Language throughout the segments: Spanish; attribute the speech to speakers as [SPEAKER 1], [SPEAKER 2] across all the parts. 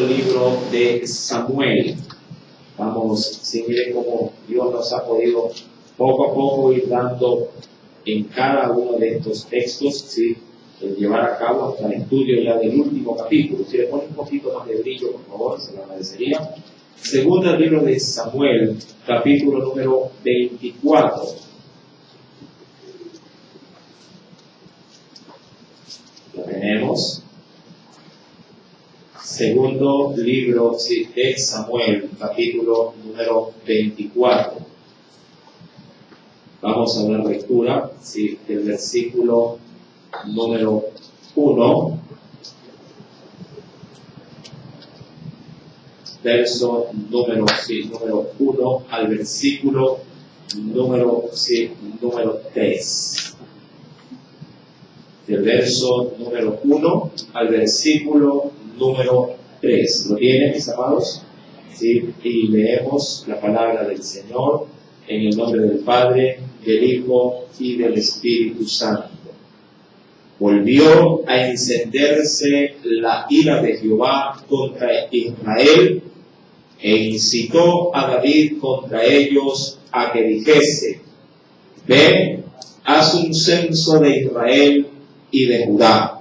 [SPEAKER 1] precioso libro de Samuel. Vamos, si miren cómo Dios nos ha podido poco a poco ir dando en cada uno de estos textos, ¿sí? Llevar a cabo hasta el estudio ya del último capítulo. Si le pone un poquito más de brillo, por favor, se lo agradecería. Segundo libro de Samuel, capítulo número 24. Lo tenemos. Segundo libro de Samuel, capítulo número 24. Vamos a la lectura del versículo número 1, verso número 1 al versículo número 3. Del verso número 1 al versículo número 3. ¿Lo tienen, mis amados? ¿Sí? Y leemos la palabra del Señor en el nombre del Padre, del Hijo y del Espíritu Santo. Volvió a encenderse la ira de Jehová contra Israel e incitó a David contra ellos a que dijese: Ve, haz un censo de Israel y de Judá.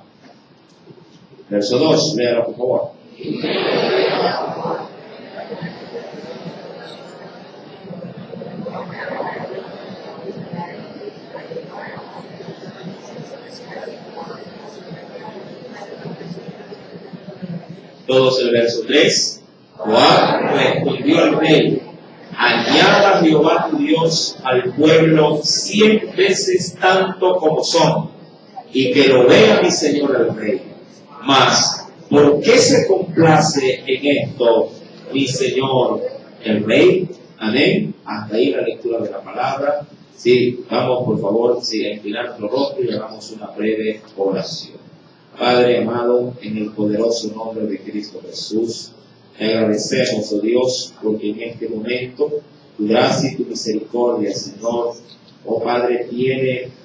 [SPEAKER 1] Verso 2, léalo por favor. Todos el verso 3. Joab respondió al rey: añada Jehová tu Dios al pueblo 100 veces tanto como son, y que lo vea mi señor el rey. Mas, ¿por qué se complace en esto mi señor el rey? Amén. Hasta ahí la lectura de la palabra. Sí, vamos por favor a inclinar nuestro rostro y hagamos una breve oración. Padre amado, en el poderoso nombre de Cristo Jesús, te agradecemos, oh Dios, porque en este momento tu gracia y tu misericordia, Señor, oh Padre, tiene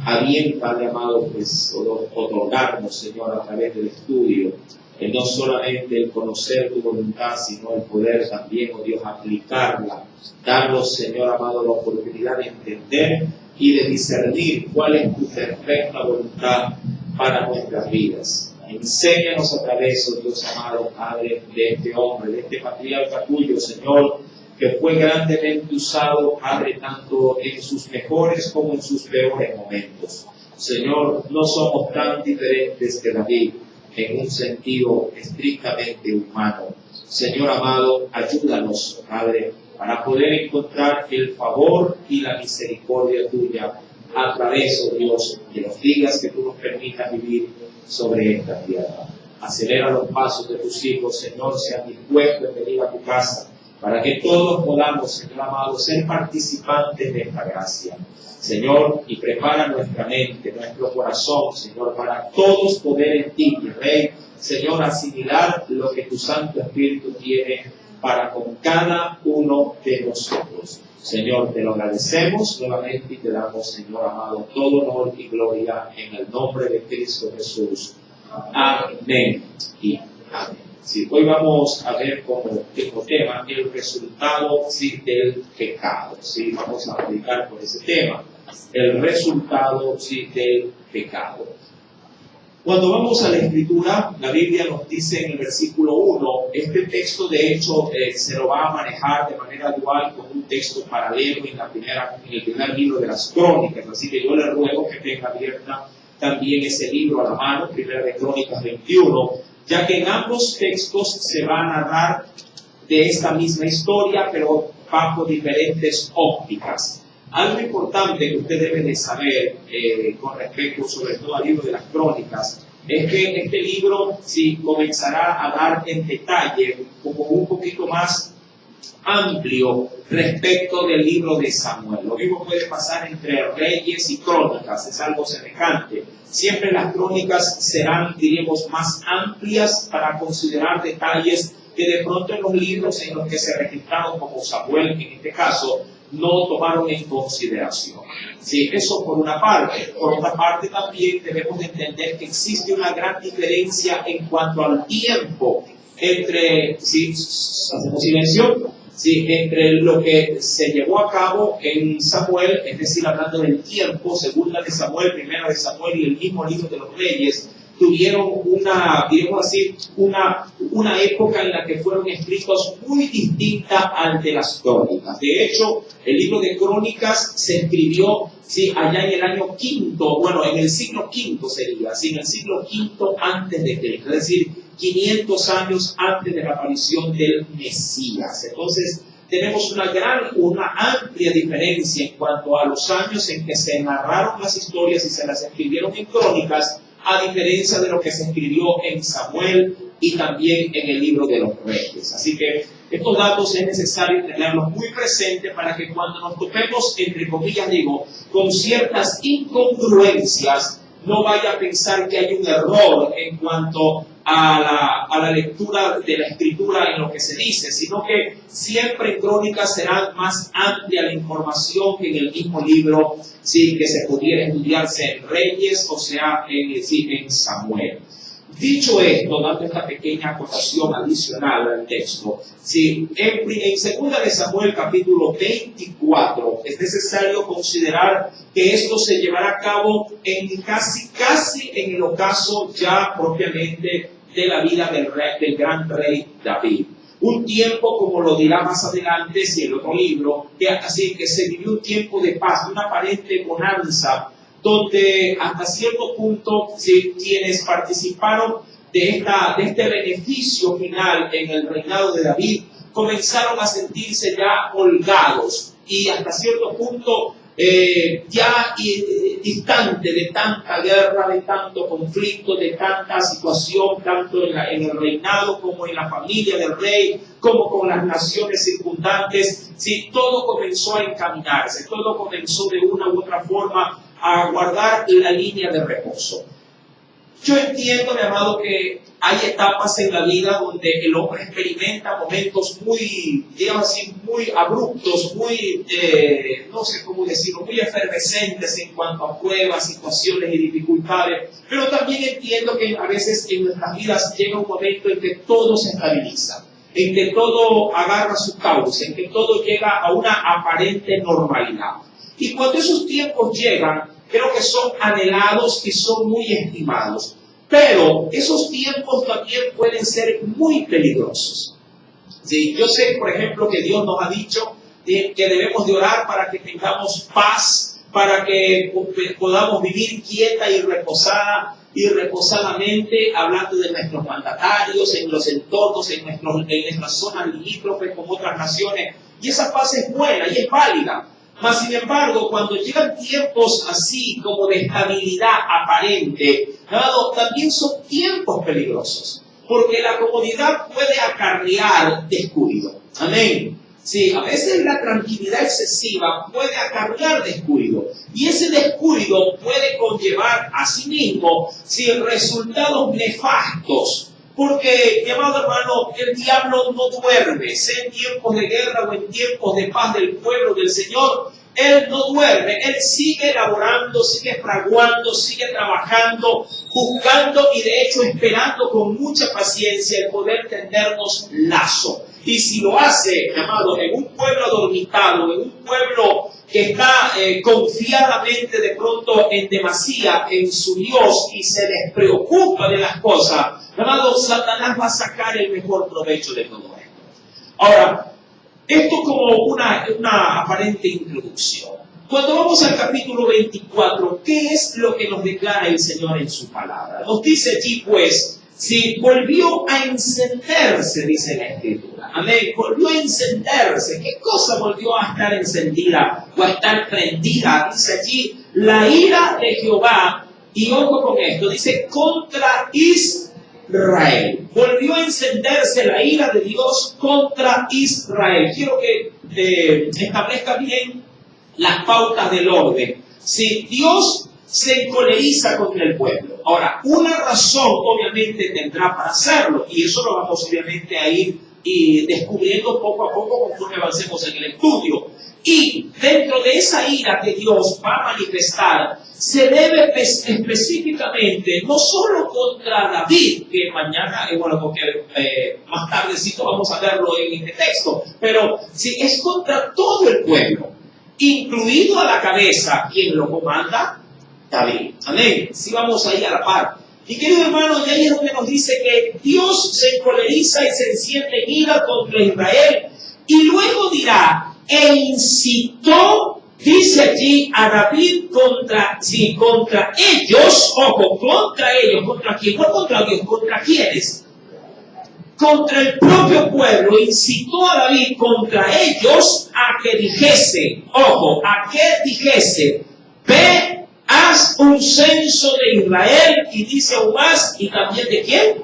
[SPEAKER 1] a bien, Padre amado, pues otorgarnos, Señor, a través del estudio, no solamente el conocer tu voluntad, sino el poder también, oh Dios, aplicarla. Darnos, Señor amado, la oportunidad de entender y de discernir cuál es tu perfecta voluntad para nuestras vidas. Enséñanos a través, oh Dios amado, Padre, de este hombre, de este patriarca tuyo, Señor, que fue grandemente usado, Padre, tanto en sus mejores como en sus peores momentos. Señor, no somos tan diferentes que David en un sentido estrictamente humano. Señor amado, ayúdanos, Padre, para poder encontrar el favor y la misericordia tuya a través, oh Dios, de los días que tú nos permitas vivir sobre esta tierra. Acelera los pasos de tus hijos, Señor, sean dispuestos en venir a tu casa, para que todos podamos, Señor amado, ser participantes de esta gracia. Señor, y prepara nuestra mente, nuestro corazón, Señor, para todos poder en ti, mi Rey, Señor, asimilar lo que tu Santo Espíritu tiene para con cada uno de nosotros. Señor, te lo agradecemos nuevamente y te damos, Señor amado, todo honor y gloria en el nombre de Cristo Jesús. Amén y amén. Sí, hoy vamos a ver como tema el resultado del pecado. Sí, vamos a aplicar por ese tema. El resultado del pecado. Cuando vamos a la Escritura, la Biblia nos dice en el versículo 1, este texto de hecho se lo va a manejar de manera dual con un texto paralelo en el primer libro de las Crónicas. Así que yo le ruego que tenga abierta también ese libro a la mano, Primera de Crónicas 21, ya que en ambos textos se va a narrar de esta misma historia, pero bajo diferentes ópticas. Algo importante que usted debe de saber con respecto sobre todo al libro de las Crónicas es que este libro comenzará a dar en detalle como un poquito más amplio respecto del libro de Samuel. Lo mismo puede pasar entre Reyes y Crónicas, es algo semejante. Siempre las Crónicas serán, diríamos, más amplias para considerar detalles que de pronto en los libros en los que se registraron como Samuel, en este caso, no tomaron en consideración. Sí, eso por una parte. Por otra parte también debemos de entender que existe una gran diferencia en cuanto al tiempo entre, ¿sí? ¿Hacemos silencio? Sí, entre lo que se llevó a cabo en Samuel, es decir, hablando del tiempo, segunda de Samuel, primera de Samuel y el mismo libro de los Reyes, tuvieron una, digamos así, una época en la que fueron escritos muy distinta al de las crónicas. De hecho, el libro de Crónicas se escribió, sí, allá en el año quinto, bueno, en el siglo quinto sería, sí, en el siglo quinto antes de Cristo, es decir, 500 años antes de la aparición del Mesías. Entonces, tenemos una amplia diferencia en cuanto a los años en que se narraron las historias y se las escribieron en Crónicas, a diferencia de lo que se escribió en Samuel y también en el libro de los Reyes. Así que estos datos es necesario tenerlos muy presentes para que cuando nos topemos, entre comillas digo, con ciertas incongruencias, no vaya a pensar que hay un error en cuanto a la lectura de la escritura en lo que se dice, sino que siempre en Crónicas será más amplia la información que en el mismo libro, sí, que se pudiera estudiarse en Reyes, o sea, en Samuel. Dicho esto, dando esta pequeña acotación adicional al texto, sí, en segunda de Samuel capítulo 24 es necesario considerar que esto se llevará a cabo en casi en el ocaso ya propiamente de la vida del gran rey David. Un tiempo, como lo dirá más adelante, si el otro libro, que se vivió un tiempo de paz, una aparente bonanza, donde hasta cierto punto quienes participaron de este beneficio final en el reinado de David comenzaron a sentirse ya holgados y hasta cierto punto distante de tanta guerra, de tanto conflicto, de tanta situación, tanto en el reinado como en la familia del rey, como con las naciones circundantes. Sí, todo comenzó a encaminarse, todo comenzó de una u otra forma a guardar la línea de reposo. Yo entiendo, mi amado, que hay etapas en la vida donde el hombre experimenta momentos muy, digamos así, muy abruptos, muy, no sé cómo decirlo, muy efervescentes en cuanto a pruebas, situaciones y dificultades, pero también entiendo que a veces en nuestras vidas llega un momento en que todo se estabiliza, en que todo agarra su cauce, en que todo llega a una aparente normalidad. Y cuando esos tiempos llegan, creo que son anhelados y son muy estimados. Pero esos tiempos también pueden ser muy peligrosos. Sí, yo sé, por ejemplo, que Dios nos ha dicho que debemos de orar para que tengamos paz, para que podamos vivir quieta y reposadamente, hablando de nuestros mandatarios, en los entornos, en nuestras zonas limítrofes con otras naciones. Y esa paz es buena y es válida. Mas, sin embargo, cuando llegan tiempos así como de estabilidad aparente, también son tiempos peligrosos, porque la comodidad puede acarrear descuido. Amén. Sí, a veces la tranquilidad excesiva puede acarrear descuido, y ese descuido puede conllevar a sí mismo resultados nefastos. Porque, mi amado hermano, el diablo no duerme, sea en tiempos de guerra o en tiempos de paz del pueblo del Señor, él no duerme, él sigue elaborando, sigue fraguando, sigue trabajando, buscando y de hecho esperando con mucha paciencia el poder tendernos lazo. Y si lo hace, mi amado, en un pueblo adormitado, en un pueblo que está confiadamente de pronto en demasía en su Dios y se despreocupa de las cosas, amado, Satanás va a sacar el mejor provecho de todo esto. Ahora, esto como una aparente introducción. Cuando vamos al capítulo 24, ¿qué es lo que nos declara el Señor en su palabra? Nos dice allí, pues, volvió a encenderse, dice la Escritura. Amén. Volvió a encenderse. ¿Qué cosa volvió a estar encendida o a estar prendida? Dice allí, la ira de Jehová. Y ojo con esto, dice, contra Israel. Volvió a encenderse la ira de Dios contra Israel. Quiero que establezca bien las pautas del orden. Si Dios se encoleriza contra el pueblo, ahora, una razón obviamente tendrá para hacerlo, y eso lo vamos obviamente a ir y descubriendo poco a poco conforme avancemos en el estudio. Y dentro de esa ira que Dios va a manifestar, se debe específicamente no solo contra David, que mañana, bueno, porque más tardecito vamos a verlo en este texto, pero sí, es contra todo el pueblo, incluido a la cabeza, quien lo comanda, David. Amén. Sí, vamos ahí a la par. Y querido hermano, ya ahí es donde nos dice que Dios se encoleriza y se enciende en ira contra Israel, y luego dirá, e incitó, dice allí, a David contra ellos, ojo, contra ellos, ¿contra quién? No contra Dios, ¿contra quiénes? Contra el propio pueblo, incitó a David contra ellos a que dijese, ojo, a que dijese, ve, haz un censo de Israel, y dice aún más, y también de quién?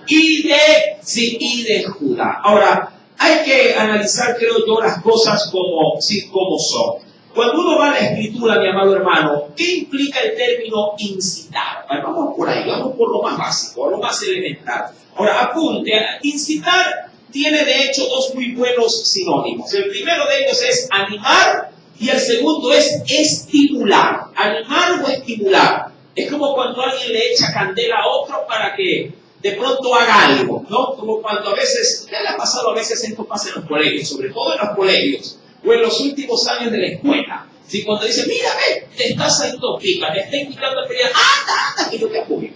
[SPEAKER 1] Y de Judá. Ahora, hay que analizar, creo yo, las cosas como son. Cuando uno va a la escritura, mi amado hermano, ¿qué implica el término incitar? Vamos por ahí, vamos por lo más básico, lo más elemental. Ahora, apunte, incitar tiene de hecho dos muy buenos sinónimos. El primero de ellos es animar y el segundo es estimular. Animar o estimular. Es como cuando alguien le echa candela a otro para que de pronto haga algo, ¿no? Como cuando a veces, ¿qué le ha pasado a veces? Esto pasa en los colegios, sobre todo en los colegios, o en los últimos años de la escuela. ¿Sí? Cuando dice, mira, ve, te estás saliendo pica, te está invitando a pelear, anda, que yo te apoyo.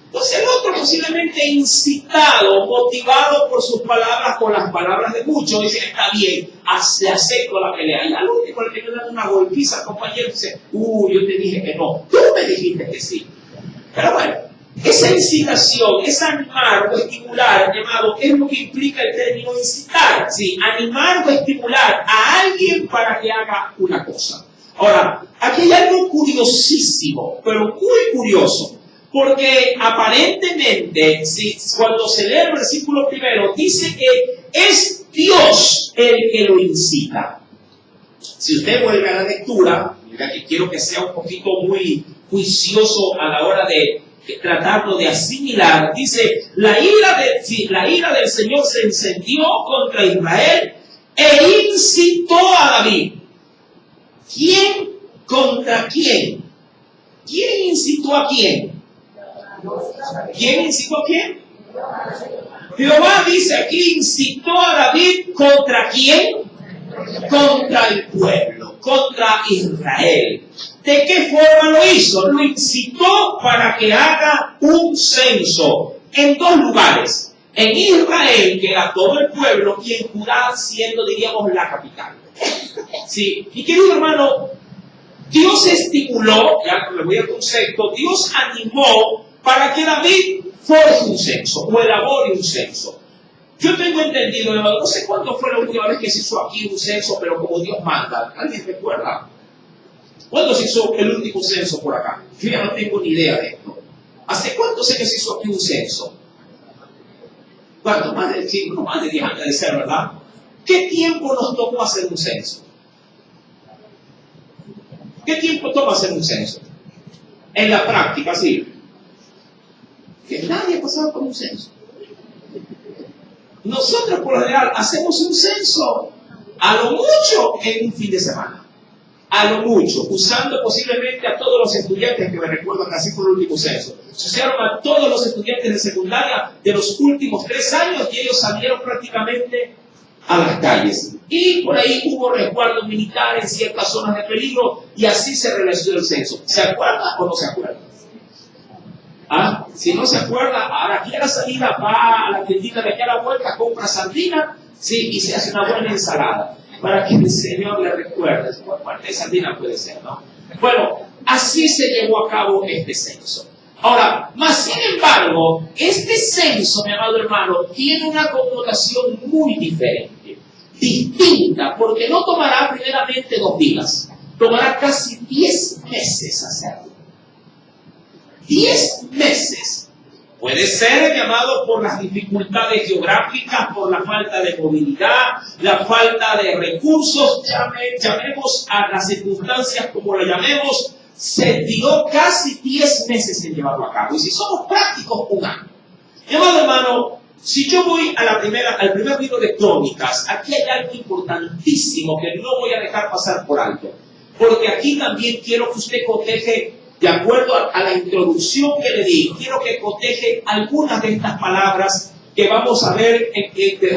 [SPEAKER 1] Entonces el otro posiblemente incitado, motivado por sus palabras, por las palabras de muchos, dice, está bien, acepto la pelea. Y al último le quiero dar una golpiza al compañero y dice, yo te dije que no, tú me dijiste que sí. Pero bueno, esa incitación, es animar o estimular, llamado, es lo que implica el término incitar, ¿sí? Animar o estimular a alguien para que haga una cosa. Ahora, aquí hay algo curiosísimo, pero muy curioso, porque aparentemente, ¿sí? Cuando se lee el versículo primero, dice que es Dios el que lo incita. Si usted vuelve a la lectura, mira que quiero que sea un poquito muy juicioso a la hora de tratarlo de asimilar, dice, la ira del Señor se encendió contra Israel e incitó a David. ¿Quién contra quién? ¿Quién incitó a quién? ¿Quién incitó a quién? Jehová dice aquí, incitó a David contra quién? Contra el pueblo, contra Israel. ¿De qué forma lo hizo? Lo incitó para que haga un censo en dos lugares. En Israel, que era todo el pueblo, y en Judá, siendo, diríamos, la capital. Sí. Y querido hermano, Dios estimuló, ya le voy al concepto, Dios animó para que David forje un censo o elabore un censo. Yo tengo entendido, hermano, no sé cuándo fue la última vez que se hizo aquí un censo, pero como Dios manda. ¿Alguien recuerda? ¿Cuándo se hizo el último censo por acá? Yo ya no tengo ni idea de esto. ¿Hace cuántos años se hizo aquí un censo? ¿Cuánto? Más de 10 años de ser, ¿verdad? ¿Qué tiempo nos tomó hacer un censo? ¿Qué tiempo toma hacer un censo? En la práctica, sí. Que nadie ha pasado por un censo. Nosotros, por lo general, hacemos un censo a lo mucho en un fin de semana. A lo mucho, usando posiblemente a todos los estudiantes que me recuerdan que así fue el último censo. Se usaron a todos los estudiantes de secundaria de los últimos 3 años y ellos salieron prácticamente a las calles. Y por ahí hubo resguardo militar en ciertas zonas de peligro y así se realizó el censo. ¿Se acuerda o no se acuerda? ¿Ah? Si no se acuerda, ahora aquí a la salida va a la tiendita de aquí a la vuelta, compra sardina, sí, y se hace una buena ensalada para que el Señor le recuerde. Parte de sardina puede ser, ¿no? Bueno, así se llevó a cabo este censo. Ahora, más sin embargo, este censo, mi amado hermano, tiene una connotación muy diferente, distinta, porque no tomará primeramente 2 días, tomará casi 10 meses hacerlo. 10 meses. Puede ser llamado por las dificultades geográficas, por la falta de movilidad, la falta de recursos, llamemos a las circunstancias como la llamemos, se tiró casi 10 meses en llevarlo a cabo. Y si somos prácticos, 1 año. Mi amado hermano, si yo voy a al primer libro de Crónicas, aquí hay algo importantísimo que no voy a dejar pasar por alto. Porque aquí también quiero que usted coteje, de acuerdo a la introducción que le di, quiero que coteje algunas de estas palabras que vamos a ver,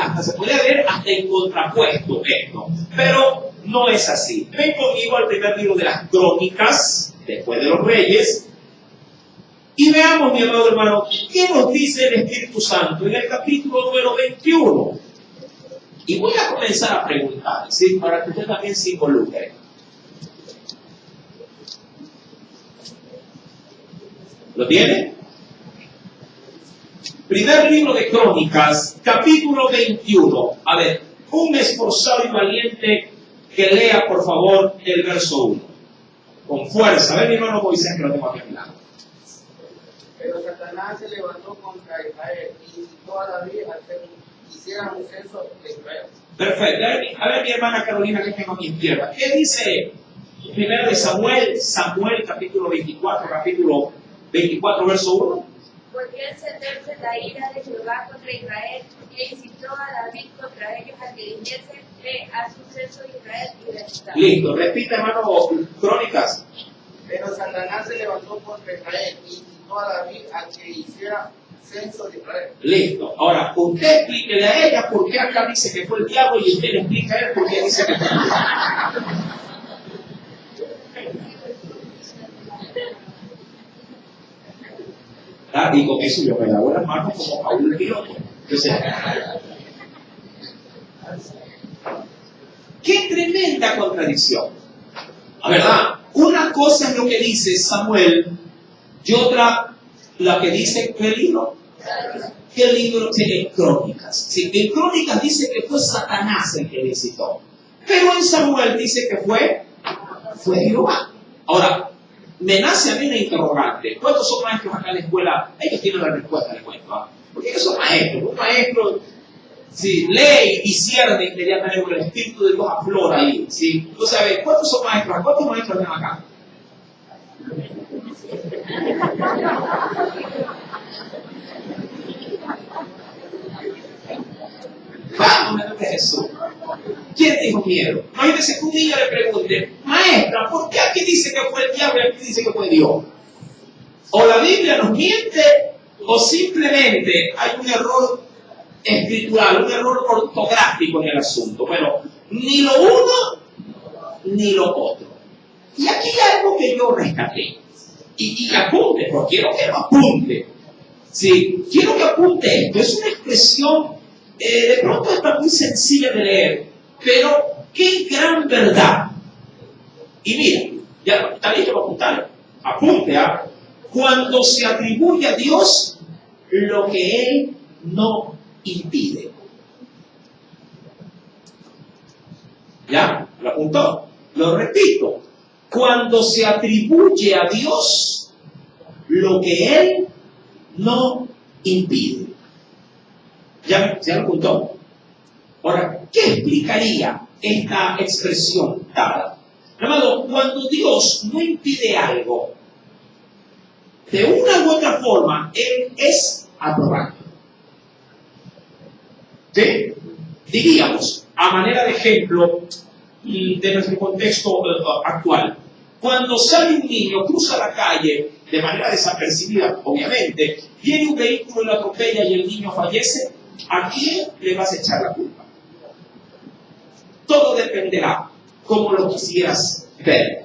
[SPEAKER 1] hasta se puede ver hasta en contrapuesto esto. Pero no es así. Ven conmigo al primer libro de las Crónicas, después de los Reyes, y veamos, mi amado hermano, qué nos dice el Espíritu Santo en el capítulo número 21. Y voy a comenzar a preguntar, ¿sí? Para que usted también se involucre. ¿Lo tiene? Primer libro de Crónicas, capítulo 21. A ver, un esforzado y valiente que lea, por favor, el verso 1. Con fuerza. A ver, mi hermano Moisés, que lo tengo aquí a mi lado.
[SPEAKER 2] Pero Satanás se levantó contra Israel y incitó a David a que hicieran un censo de Israel.
[SPEAKER 1] Perfecto. A ver, mi hermana Carolina, que tengo a mi izquierda. ¿Qué dice primero de Samuel, capítulo 24, verso 1?
[SPEAKER 3] Volvió a encenderse la ira de Jehová contra Israel e incitó a David contra ellos a que viniesen a su censo de Israel y de Judá.
[SPEAKER 1] Listo. Repite, hermano, Crónicas.
[SPEAKER 2] Pero Satanás se levantó contra Israel y incitó a David a que hiciera censo de Israel.
[SPEAKER 1] Listo. Ahora, usted explíquele a ella por qué acá dice que fue el diablo y usted le explica a él por qué dice que fue el diablo. Y con eso yo me lavo las manos como Paulo el piloto. Entonces, ¡qué tremenda contradicción! La verdad, una cosa es lo que dice Samuel y otra la que dice ¿qué libro? ¿Qué libro tiene Crónicas? Sí, en Crónicas dice que fue Satanás el que le incitó. Pero en Samuel dice que fue Jehová. Ahora, me nace a mí una interrogante. ¿Cuántos son maestros acá en la escuela? Ellos tienen la respuesta del cuento, ¿ah? Porque ellos son maestros. Un maestro, sí, lee y cierne inmediatamente con el Espíritu de Dios aflora ahí, ¿sí? Tú sabes, ¿cuántos son maestros? ¿Cuántos maestros están acá? Vamos, Jesús. ¿Quién dijo miedo? Imagínense que un niño le pregunte, maestra, ¿por qué aquí dice que fue el diablo y aquí dice que fue Dios? O la Biblia nos miente, o simplemente hay un error escritural, un error ortográfico en el asunto. Bueno, ni lo uno, ni lo otro. Y aquí hay algo que yo rescaté. Y apunte, porque quiero que lo apunte. Sí, quiero que apunte esto. Es una expresión, de pronto está muy sencilla de leer, pero qué gran verdad. Y mira, ya está listo para apuntar. Apunte, ¿ah? Cuando se atribuye a Dios lo que Él no impide. ¿Ya? ¿Lo apuntó? Lo repito. Cuando se atribuye a Dios lo que Él no impide. ¿Ya lo apuntó? Ahora, ¿qué explicaría esta expresión dada? Hermano, cuando Dios no impide algo, de una u otra forma, Él es aprobado. ¿Sí? Diríamos, a manera de ejemplo de nuestro contexto actual, cuando sale un niño, cruza la calle de manera desapercibida, obviamente, viene un vehículo y lo atropella y el niño fallece, ¿a quién le vas a echar la culpa? Todo dependerá como lo quisieras ver.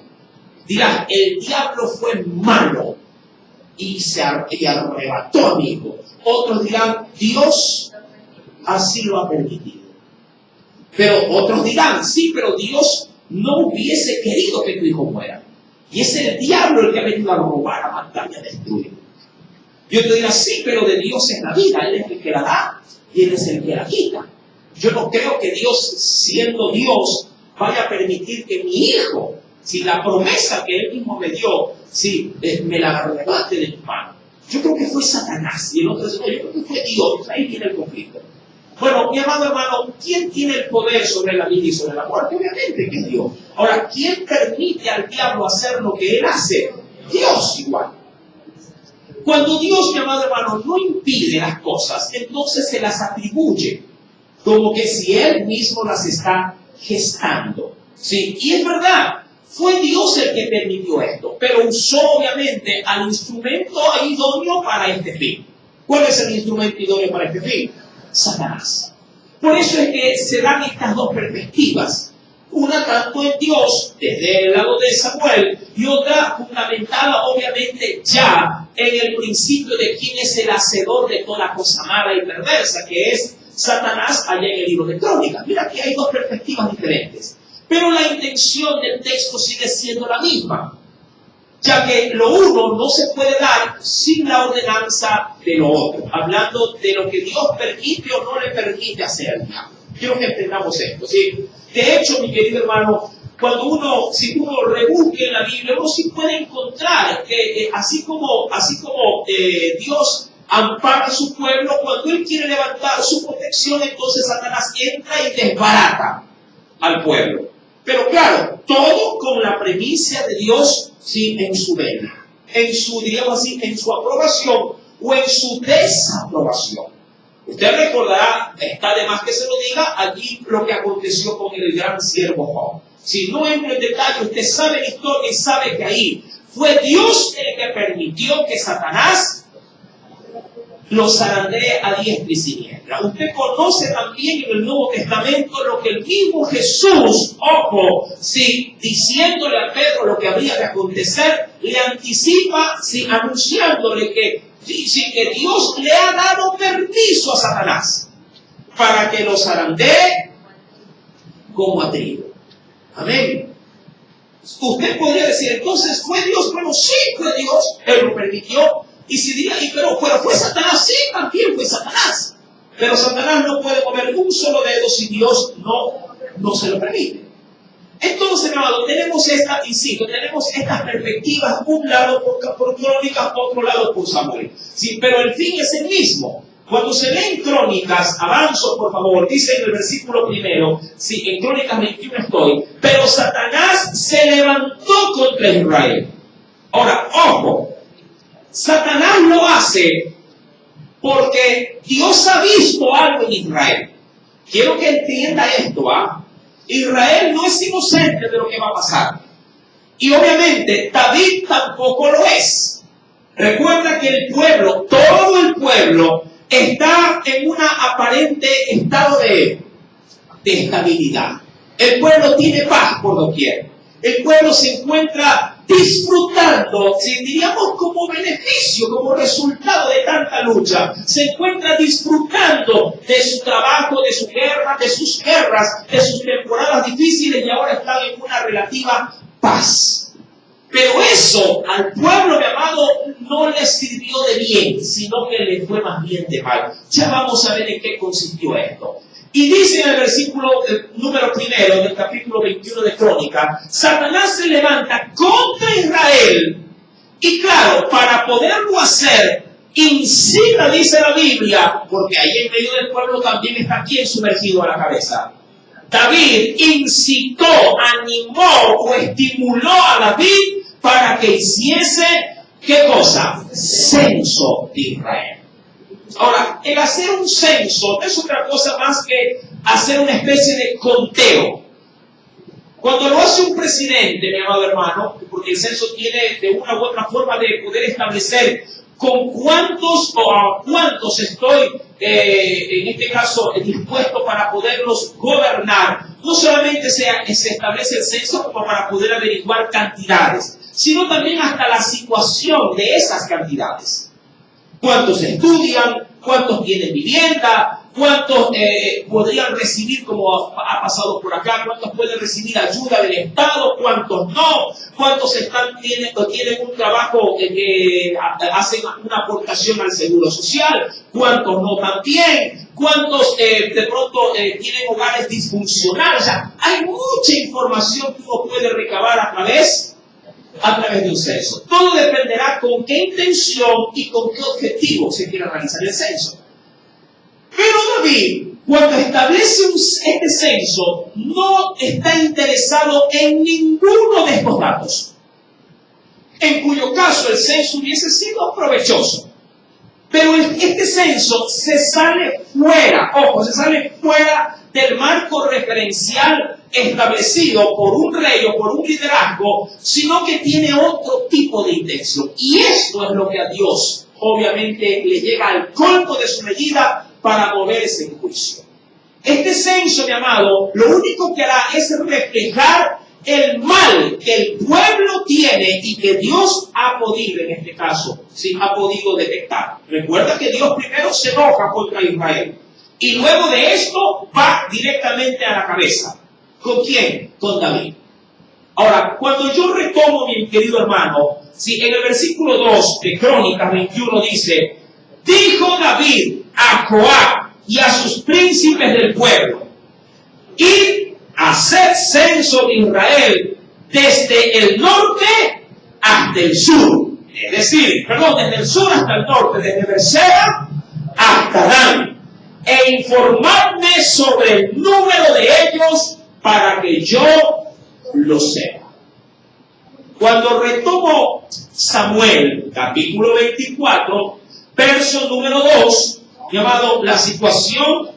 [SPEAKER 1] Dirás, el diablo fue malo y arrebató a mi hijo. Otros dirán, Dios así lo ha permitido. Pero otros dirán, sí, pero Dios no hubiese querido que tu hijo muera. Y es el diablo el que ha venido a robar, a matar y a destruir. Y otro dirá, sí, pero de Dios es la vida. Él es el que la da y Él es el que la quita. Yo no creo que Dios, siendo Dios, vaya a permitir que mi hijo, si la promesa que Él mismo me dio, si me la arrebate de mi mano. Yo creo que fue Satanás. Y el otro dice, no, yo creo que fue Dios. Ahí viene el conflicto. Bueno, mi amado hermano, ¿quién tiene el poder sobre la vida y sobre la muerte? Obviamente que es Dios. Ahora, ¿quién permite al diablo hacer lo que él hace? Dios igual. Cuando Dios, mi amado hermano, no impide las cosas, entonces se las atribuye, como que si Él mismo las está gestando. ¿Sí? Y es verdad, fue Dios el que permitió esto, pero usó obviamente al instrumento idóneo para este fin. ¿Cuál es el instrumento idóneo para este fin? Satanás. Por eso es que se dan estas dos perspectivas. Una tanto en Dios, desde el lado de Samuel, y otra fundamentada obviamente ya en el principio de quién es el hacedor de toda cosa mala y perversa, que es Satanás allá en el libro de Crónicas. Mira que hay dos perspectivas diferentes, pero la intención del texto sigue siendo la misma, ya que lo uno no se puede dar sin la ordenanza de lo otro, hablando de lo que Dios permite o no le permite hacer. Quiero que entendamos esto, ¿sí? De hecho, mi querido hermano, si uno rebusque en la Biblia, uno sí puede encontrar que así como Dios ampara a su pueblo, cuando Él quiere levantar su protección, entonces Satanás entra y desbarata al pueblo. Pero claro, todo con la premisa de Dios, sí, en su venia, digamos así, en su aprobación o en su desaprobación. Usted recordará, está de más que se lo diga, allí lo que aconteció con el gran siervo Job. Si no entro en detalle, usted sabe la historia y sabe que ahí fue Dios el que permitió que Satanás lo zarandee a diestra y siniestra. Usted conoce también en el Nuevo Testamento lo que el mismo Jesús, ojo, sí, diciéndole a Pedro lo que habría de acontecer, le anticipa, sí, anunciándole que Dios le ha dado permiso a Satanás para que lo zarandee como a trigo. Amén. Usted podría decir, entonces, ¿fue Dios? Bueno, sí, fue Dios. Él lo permitió. Y si diría, pero fue Satanás, sí, también fue Satanás. Pero Satanás no puede mover un solo dedo si Dios no se lo permite. Entonces, amado, tenemos estas perspectivas, un lado por Crónicas, otro lado por Samuel. Sí, pero el fin es el mismo. Cuando se leen Crónicas, avanzo por favor, dice en el versículo primero, sí, en Crónicas 21 estoy, pero Satanás se levantó contra Israel. Ahora, ojo, Satanás lo hace porque Dios ha visto algo en Israel. Quiero que entienda esto, ¿ah? Israel no es inocente de lo que va a pasar. Y obviamente David tampoco lo es. Recuerda que el pueblo, todo el pueblo, está en un aparente estado de estabilidad. El pueblo tiene paz por doquier. El pueblo se encuentra disfrutando, diríamos como beneficio, como resultado de tanta lucha, se encuentra disfrutando de su trabajo, de su guerra, de sus guerras, de sus temporadas difíciles y ahora están en una relativa paz. Pero eso al pueblo, mi amado, no le sirvió de bien, sino que le fue más bien de mal. Ya vamos a ver en qué consistió esto. Y dice en el versículo número 1 del capítulo 21 de Crónica, Satanás se levanta contra Israel. Y claro, para poderlo hacer, incita, dice la Biblia, porque ahí en medio del pueblo también está quien sumergido a la cabeza. David incitó, animó o estimuló a David para que hiciese, ¿qué cosa? Censo de Israel. Ahora, el hacer un censo no es otra cosa más que hacer una especie de conteo. Cuando lo hace un presidente, mi amado hermano, porque el censo tiene de una u otra forma de poder establecer con cuántos o a cuántos estoy, en este caso, dispuesto para poderlos gobernar. No solamente se establece el censo como para poder averiguar cantidades, sino también hasta la situación de esas cantidades. ¿Cuántos estudian? ¿Cuántos tienen vivienda? ¿Cuántos podrían recibir, como ha pasado por acá? ¿Cuántos pueden recibir ayuda del Estado? ¿Cuántos no? ¿Cuántos tienen un trabajo que hacen una aportación al seguro social? ¿Cuántos no también? ¿Cuántos de pronto tienen hogares disfuncionales? O sea, hay mucha información que uno puede recabar a través de un censo. Todo dependerá con qué intención y con qué objetivo se quiera realizar el censo. Pero David, cuando establece este censo, no está interesado en ninguno de estos datos. en cuyo caso el censo hubiese sido provechoso. Pero este censo se sale fuera, ojo, se sale fuera del marco referencial establecido por un rey o por un liderazgo, sino que tiene otro tipo de intención. Y esto es lo que a Dios, obviamente, le llega al colmo de su medida para moverse en juicio. Este censo, mi amado, lo único que hará es reflejar el mal que el pueblo tiene y que Dios ha podido, en este caso, sí, ha podido detectar. Recuerda que Dios primero se enoja contra Israel y luego de esto va directamente a la cabeza. ¿Con quién? Con David. Ahora, cuando yo retomo, mi querido hermano, si en el versículo 2 de Crónicas 21 dice: dijo David a Joab y a sus príncipes del pueblo: id a hacer censo de Israel desde el norte hasta el sur. Es decir, desde el sur hasta el norte, desde Berseba hasta Dan, e informadme sobre el número de ellos para que yo lo sepa. Cuando retomo Samuel, capítulo 24, verso número 2, llamado, la situación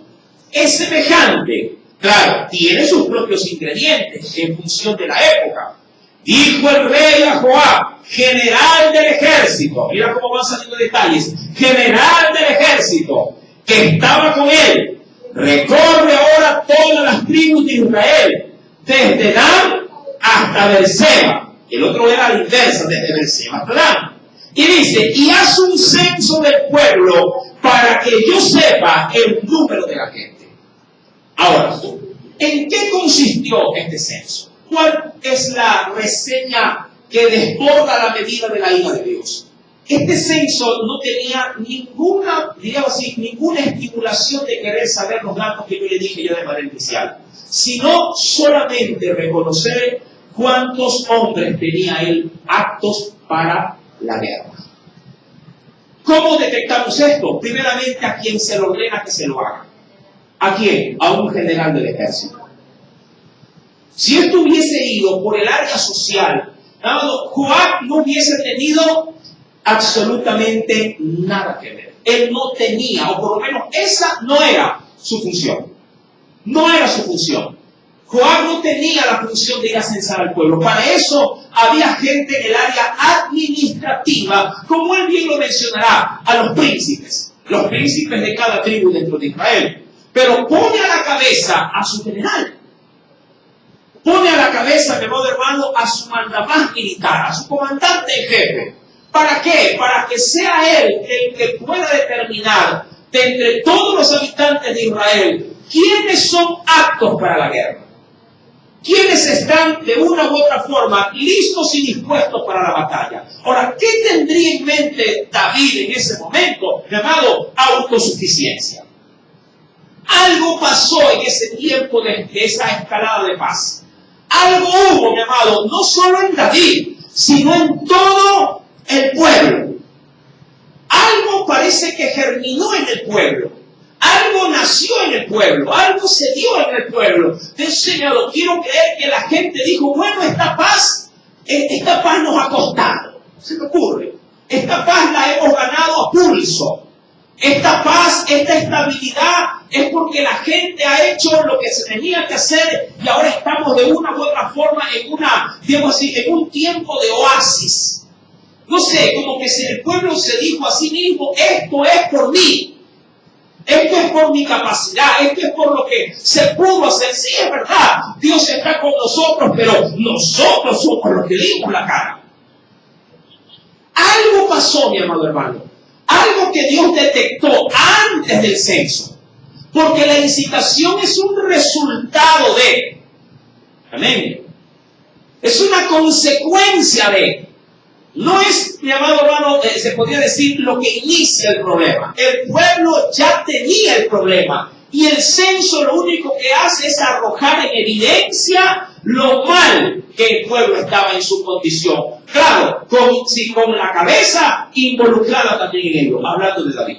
[SPEAKER 1] es semejante. Claro, tiene sus propios ingredientes en función de la época. Dijo el rey a Joab, general del ejército, mira cómo van saliendo detalles, general del ejército, que estaba con él: recorre ahora todas las tribus de Israel, desde Dan hasta Berseba. El otro era la inversa, desde Berseba hasta Dan. Y dice: y haz un censo del pueblo para que yo sepa el número de la gente. Ahora, ¿en qué consistió este censo? ¿Cuál es la reseña que desborda la medida de la ira de Dios? Este censo no tenía ninguna, digamos así, ninguna estimulación de querer saber los datos que yo le dije ya de manera inicial, sino solamente reconocer cuántos hombres tenía él aptos para la guerra. ¿Cómo detectamos esto? Primeramente, a quien se le ordena que se lo haga. ¿A quién? A un general del ejército. Si esto hubiese ido por el área social, Joab no hubiese tenido absolutamente nada que ver. Él no tenía, o por lo menos esa no era su función. No era su función. Joab no tenía la función de ir a censar al pueblo. Para eso había gente en el área administrativa, como él bien lo mencionará, a los príncipes de cada tribu dentro de Israel. Pero pone a la cabeza a su general. Pone a la cabeza, mi amado hermano, a su mandamás militar, a su comandante en jefe. ¿Para qué? Para que sea él el que pueda determinar de entre todos los habitantes de Israel quiénes son aptos para la guerra. Quiénes están de una u otra forma listos y dispuestos para la batalla. Ahora, ¿qué tendría en mente David en ese momento? Llamado autosuficiencia. Algo pasó en ese tiempo de esa escalada de paz. Algo hubo, mi amado, no solo en David, sino en todo el pueblo. Algo parece que germinó en el pueblo. Algo nació en el pueblo. Algo se dio en el pueblo. Señor, quiero creer que la gente dijo: bueno, esta paz nos ha costado. Se me ocurre. Esta paz la hemos ganado a pulso. Esta paz, esta estabilidad es porque la gente ha hecho lo que se tenía que hacer y ahora estamos de una u otra forma en en un tiempo de oasis. No sé, como que si el pueblo se dijo a sí mismo: esto es por mí, esto es por mi capacidad, esto es por lo que se pudo hacer. Sí, es verdad, Dios está con nosotros, pero nosotros somos los que dimos la cara. Algo pasó, mi amado hermano. Algo que Dios detectó antes del censo. Porque la incitación es un resultado de. Amén. Es una consecuencia de. No es, mi amado hermano, se podría decir lo que inicia el problema. El pueblo ya tenía el problema. Y el censo lo único que hace es arrojar en evidencia lo mal que el pueblo estaba en su condición. Claro, con la cabeza involucrada también en ello, hablando de David.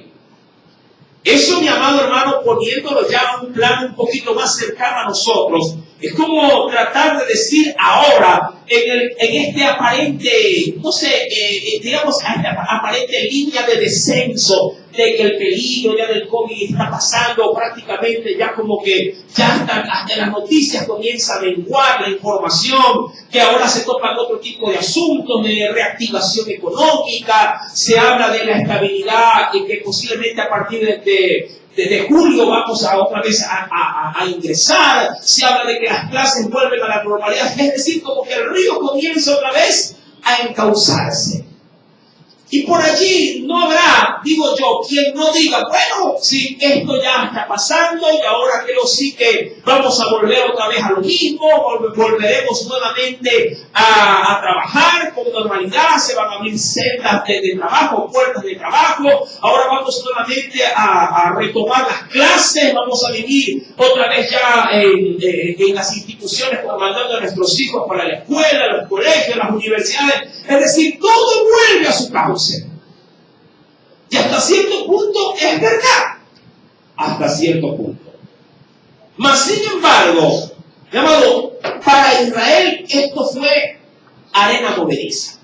[SPEAKER 1] Eso, mi amado hermano, poniéndolo ya en un plano un poquito más cercano a nosotros, Es como tratar de decir ahora, en este aparente, no sé, digamos, aparente línea de descenso, de que el peligro ya del COVID está pasando prácticamente, ya como que ya hasta las noticias comienzan a menguar la información, que ahora se tocan otro tipo de asuntos, de reactivación económica, se habla de la estabilidad y que posiblemente a partir desde julio vamos a otra vez a ingresar, se habla de que las clases vuelven a la normalidad, es decir, como que el río comienza otra vez a encauzarse. Y por allí no habrá, digo yo, quien no diga, bueno, si esto ya está pasando y ahora creo sí que vamos a volver otra vez a lo mismo, volveremos nuevamente a trabajar con normalidad, se van a abrir sendas de trabajo, puertas de trabajo, ahora vamos nuevamente a retomar las clases, vamos a vivir otra vez ya en las instituciones mandando a nuestros hijos para la escuela, los colegios, las universidades, es decir, todo vuelve a su cauce. Y hasta cierto punto es verdad. Hasta cierto punto. Mas sin embargo, mi amado, para Israel esto fue arena movediza.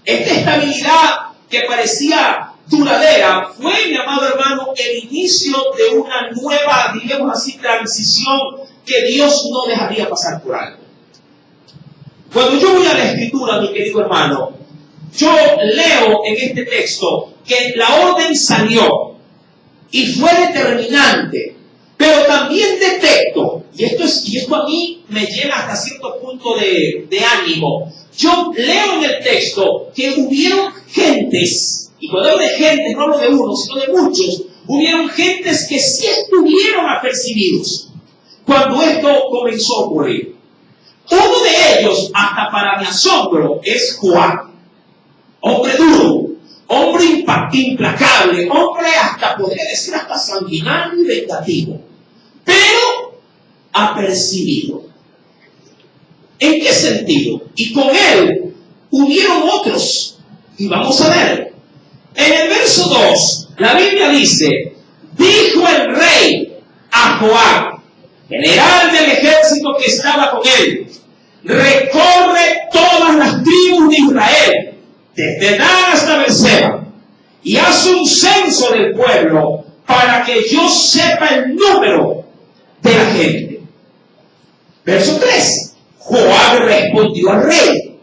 [SPEAKER 1] Esta estabilidad que parecía duradera fue, mi amado hermano, el inicio de una nueva, digamos así, transición que Dios no dejaría pasar por alto. Cuando yo voy a la Escritura, mi querido hermano, yo leo en este texto que la orden salió y fue determinante, pero también detecto, y esto a mí me llena hasta cierto punto de ánimo. Yo leo en el texto que hubieron gentes, y cuando hablo de gentes no hablo de uno, sino de muchos, hubieron gentes que sí estuvieron apercibidos cuando esto comenzó a ocurrir. Uno de ellos, hasta para mi asombro, es Joab. Hombre duro, hombre implacable, hombre hasta, podría decir, hasta sanguinario y vengativo, pero apercibido. ¿En qué sentido? Y con él hubieron otros, y vamos a ver. En el verso 2, la Biblia dice, dijo el rey a Joab, general del ejército que estaba con él, recorre todas las tribus de Israel, desde Dan hasta Berseba, y haz un censo del pueblo para que yo sepa el número de la gente. Verso 3. Joab respondió al rey,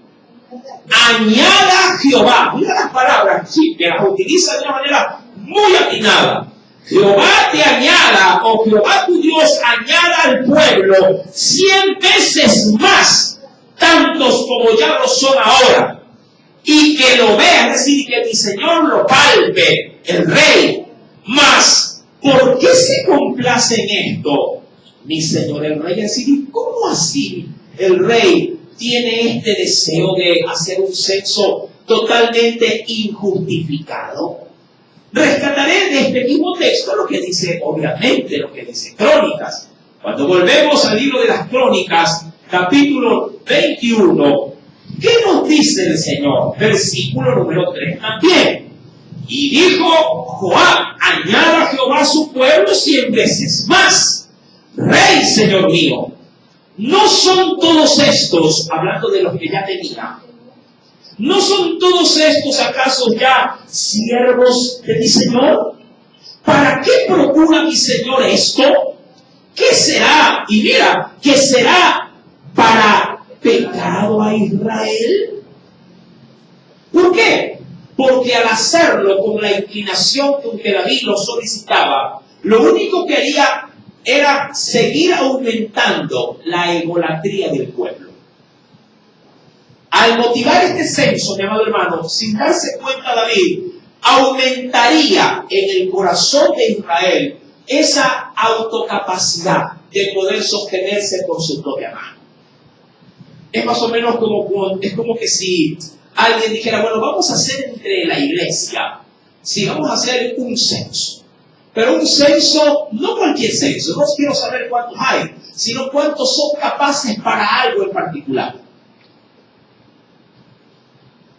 [SPEAKER 1] añada a Jehová. Mira las palabras, sí, que las utiliza de una manera muy atinada. Jehová te añada, o Jehová tu Dios añada al pueblo 100 veces más, tantos como ya lo son ahora. Y que lo vea, es decir, que mi Señor lo palpe, el rey. Mas, ¿por qué se complace en esto? Mi Señor el rey, es decir, ¿cómo así el rey tiene este deseo de hacer un censo totalmente injustificado? Rescataré de este mismo texto lo que dice, obviamente, lo que dice Crónicas. Cuando volvemos al libro de las Crónicas, capítulo 21, ¿qué nos dice el Señor? Versículo número 3 también. Y dijo Joab, añada a Jehová a su pueblo 100 veces más. Rey, Señor mío, ¿no son todos estos, hablando de los que ya tenía, no son todos estos acaso ya siervos de mi Señor? ¿Para qué procura mi Señor esto? ¿Qué será? Y mira, ¿qué será para pecado a Israel? ¿Por qué? Porque al hacerlo con la inclinación con que David lo solicitaba, lo único que haría era seguir aumentando la egolatría del pueblo. Al motivar este censo, mi amado hermano, sin darse cuenta David, aumentaría en el corazón de Israel esa autocapacidad de poder sostenerse por su propia mano. Es más o menos como que si alguien dijera, bueno, vamos a hacer entre la iglesia, sí, vamos a hacer un censo. Pero un censo, no cualquier censo, no quiero saber cuántos hay, sino cuántos son capaces para algo en particular.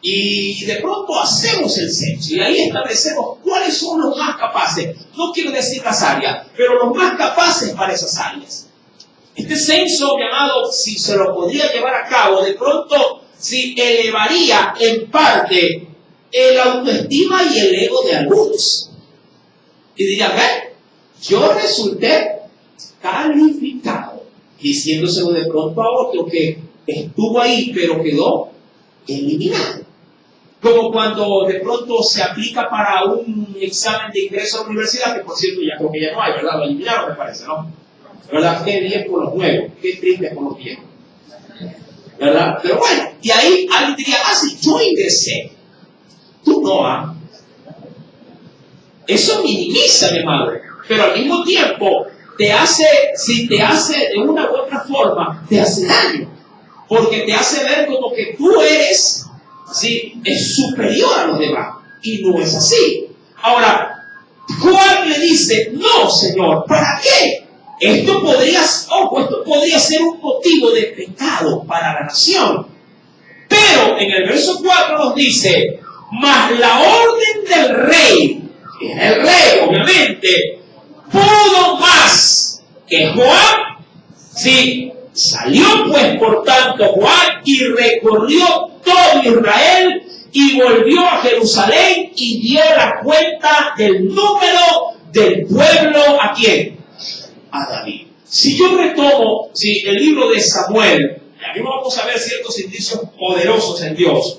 [SPEAKER 1] Y de pronto hacemos el censo y ahí establecemos cuáles son los más capaces. No quiero decir las áreas, pero los más capaces para esas áreas. Este censo, mi amado, si se lo podría llevar a cabo, de pronto, si elevaría en parte el autoestima y el ego de algunos. Y dirían, yo resulté calificado, diciéndoselo de pronto a otro que estuvo ahí, pero quedó eliminado. Como cuando de pronto se aplica para un examen de ingreso a la universidad, que por cierto ya creo que ya no hay, ¿verdad? Lo eliminaron, me parece, ¿no? ¿Verdad? Qué bien por los nuevos, qué triste por los viejos. ¿Verdad? Pero bueno, y ahí alguien diría, sí, yo ingresé. Tú no, ¿ah? Eso minimiza, mi hermano, pero al mismo tiempo te hace, si te hace de una u otra forma, te hace daño. Porque te hace ver como que tú eres, ¿sí?, es superior a los demás. Y no es así. Ahora, Juan le dice, no, Señor, ¿para qué? Esto podría ser un motivo de pecado para la nación. Pero en el verso 4 nos dice, mas la orden del rey, que es el rey, obviamente, pudo más que Juan. Sí, salió pues por tanto Juan y recorrió todo Israel y volvió a Jerusalén y dio la cuenta del número del pueblo. ¿A quién? A David. Si yo retomo el libro de Samuel, aquí vamos a ver ciertos indicios poderosos en Dios.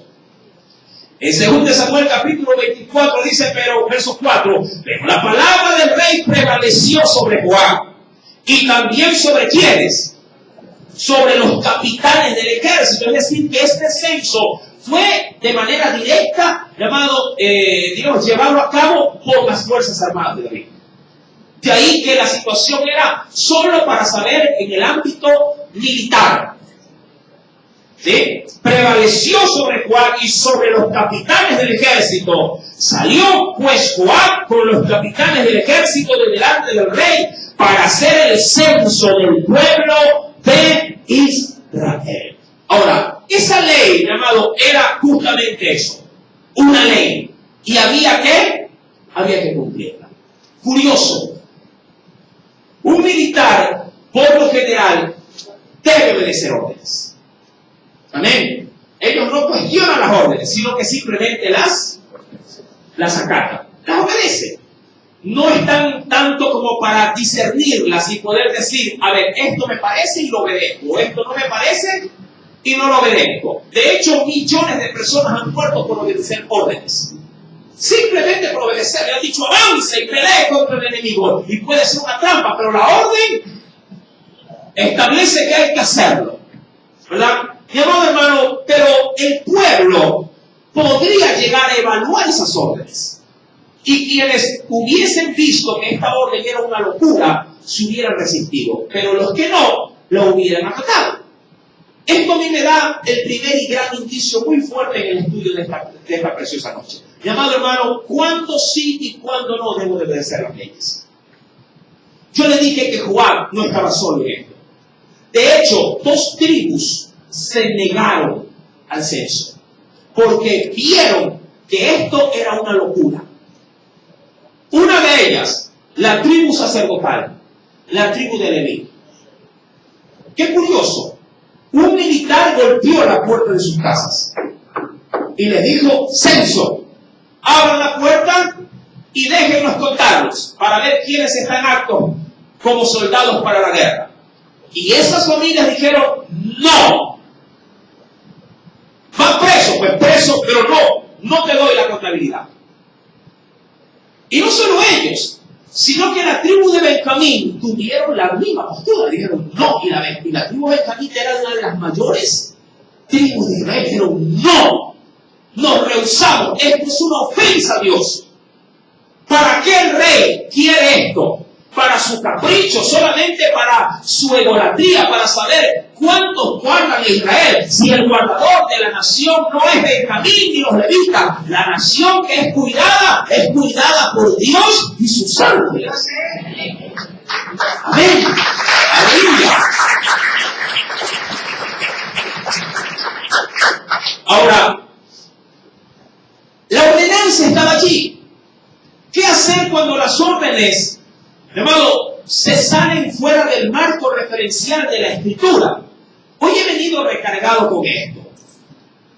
[SPEAKER 1] En 2 Samuel capítulo 24 dice, pero verso 4, pero la palabra del rey prevaleció sobre Juan y también sobre quienes, sobre los capitanes del ejército. Es decir, que este censo fue de manera directa llevado a cabo por las Fuerzas Armadas de David. De ahí que la situación era solo para saber en el ámbito militar. ¿Sí? Prevaleció sobre Juan y sobre los capitanes del ejército. Salió pues Juan con los capitanes del ejército de delante del rey para hacer el censo del pueblo de Israel. Ahora, esa ley, mi amado, era justamente eso, una ley, y había que cumplirla. Curioso, un militar, por lo general, debe obedecer órdenes. Amén. Ellos no cuestionan las órdenes, sino que simplemente las acatan, las obedecen. No están tanto como para discernirlas y poder decir, a ver, esto me parece y lo obedezco, esto no me parece y no lo obedezco. De hecho, millones de personas han muerto por obedecer órdenes. Simplemente por obedecer, le han dicho avance y pelee contra el enemigo. Y puede ser una trampa, pero la orden establece que hay que hacerlo. ¿Verdad? Mi amado hermano, pero el pueblo podría llegar a evaluar esas órdenes. Y quienes hubiesen visto que esta orden era una locura, se hubieran resistido. Pero los que no, lo hubieran atacado. Esto a mí me da el primer y gran indicio muy fuerte en el estudio de esta preciosa noche. Mi amado hermano, ¿cuándo sí y cuándo no debo de obedecer las leyes? Yo le dije que Juan no estaba solo en esto. De hecho, 2 tribus se negaron al censo porque vieron que esto era una locura. Una de ellas, la tribu sacerdotal, la tribu de Leví. Qué curioso. Un militar golpeó la puerta de sus casas y les dijo, censo, abran la puerta y déjennos contarlos para ver quiénes están aptos como soldados para la guerra. Y esas familias dijeron, no. Va preso, pues preso, pero no te doy la contabilidad. Y no solo ellos, sino que la tribu de Benjamín tuvieron la misma postura. Dijeron no, y la tribu de Benjamín era una de las mayores tribus de Israel. Dijeron no, nos rehusamos, esto es una ofensa a Dios. ¿Para qué el rey quiere esto? Para su capricho, solamente para su idolatría, para saber cuántos guardan a Israel. Si el guardador de la nación no es Benjamín ni los levitas, la nación que es cuidada por Dios y sus ángeles. Amén. Aleluya. Ahora, la ordenanza estaba allí. ¿Qué hacer cuando las órdenes, hermano, se salen fuera del marco referencial de la Escritura. Hoy he venido recargado con esto.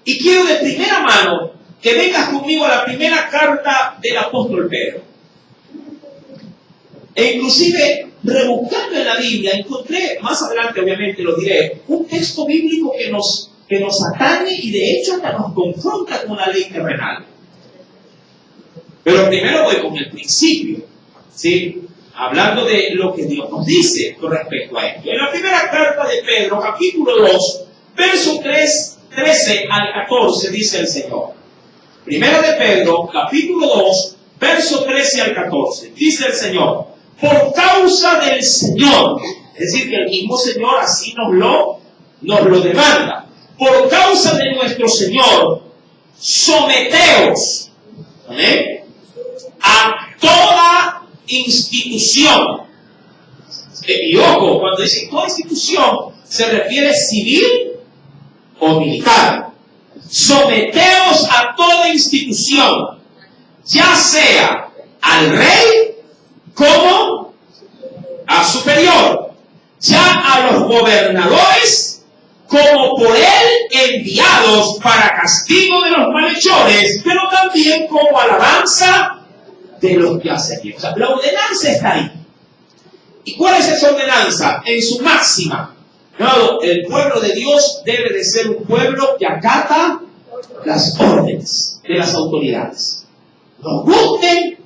[SPEAKER 1] Y quiero de primera mano que vengas conmigo a la primera carta del apóstol Pedro. E inclusive, rebuscando en la Biblia, encontré, más adelante obviamente lo diré, un texto bíblico que nos atañe y de hecho hasta nos confronta con la ley terrenal. Pero primero voy con el principio, ¿sí? Hablando de lo que Dios nos dice con respecto a esto. En la primera carta de Pedro, capítulo 2, verso 13 al 14, dice el Señor. Primera de Pedro, capítulo 2, verso 13 al 14, dice el Señor: por causa del Señor, es decir, que el mismo Señor así nos lo demanda. Por causa de nuestro Señor, someteos, ¿amén?, a toda institución. Y ojo, cuando dice toda institución, se refiere civil o militar. Someteos a toda institución, ya sea al rey como a superior, ya a los gobernadores como por él enviados para castigo de los malhechores, pero también como alabanza de los que hacen bien. O sea, la ordenanza está ahí. ¿Y cuál es esa ordenanza? En su máxima. No, el pueblo de Dios debe de ser un pueblo que acata las órdenes de las autoridades. Nos gusten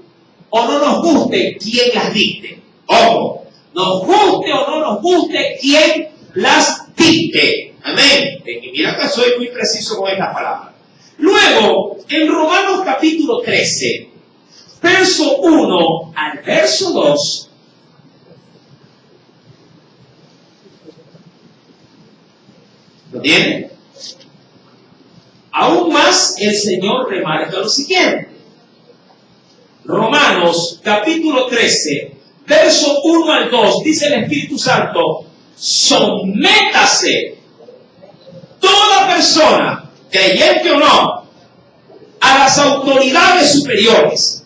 [SPEAKER 1] o no nos guste quien las dicte. Ojo, nos guste o no nos guste quien las dicte. Amén. Y mira que soy muy preciso con esta palabra. Luego, en Romanos capítulo 13, verso 1 al verso 2, ¿lo tienen? Aún más el Señor remarca lo siguiente. Romanos capítulo 13, verso 1 al 2, dice el Espíritu Santo: sométase toda persona, creyente o no, a las autoridades superiores,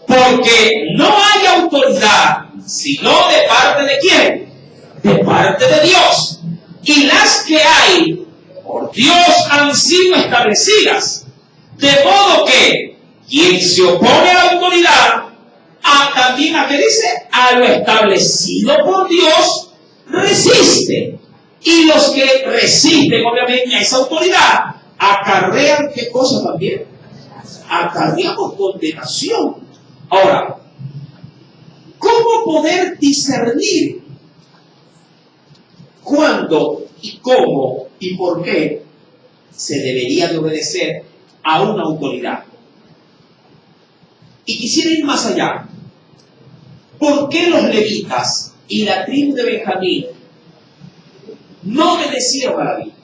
[SPEAKER 1] porque no hay autoridad sino de parte de ¿quién? De parte de Dios. Y las que hay por Dios han sido establecidas, de modo que quien se opone a la autoridad, también a qué dice, a lo establecido por Dios, resiste. Y los que resisten obviamente a esa autoridad acarrean ¿qué cosa también? Acarreamos condenación. Ahora, ¿cómo poder discernir cuándo y cómo y por qué se debería de obedecer a una autoridad? Y quisiera ir más allá. ¿Por qué los levitas y la tribu de Benjamín no obedecieron a la Biblia?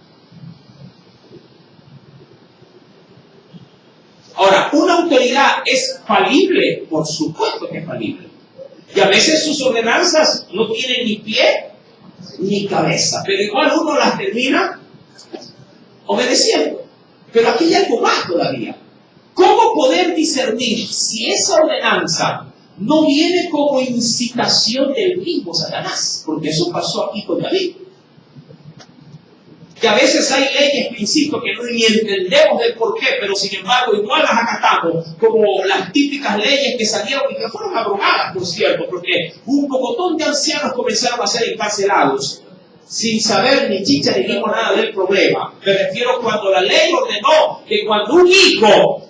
[SPEAKER 1] Ahora, ¿una autoridad es falible? Por supuesto que es falible. Y a veces sus ordenanzas no tienen ni pie ni cabeza, pero igual uno las termina obedeciendo. Pero aquí hay algo más todavía. ¿Cómo poder discernir si esa ordenanza no viene como incitación del mismo Satanás? Porque eso pasó aquí con David. Que a veces hay leyes, principios que no ni entendemos del por qué, pero sin embargo igual las acatamos, como las típicas leyes que salieron y que fueron abrogadas, por cierto, porque un pocotón de ancianos comenzaron a ser encarcelados sin saber ni chicha ni nada del problema. Me refiero cuando la ley ordenó que cuando un hijo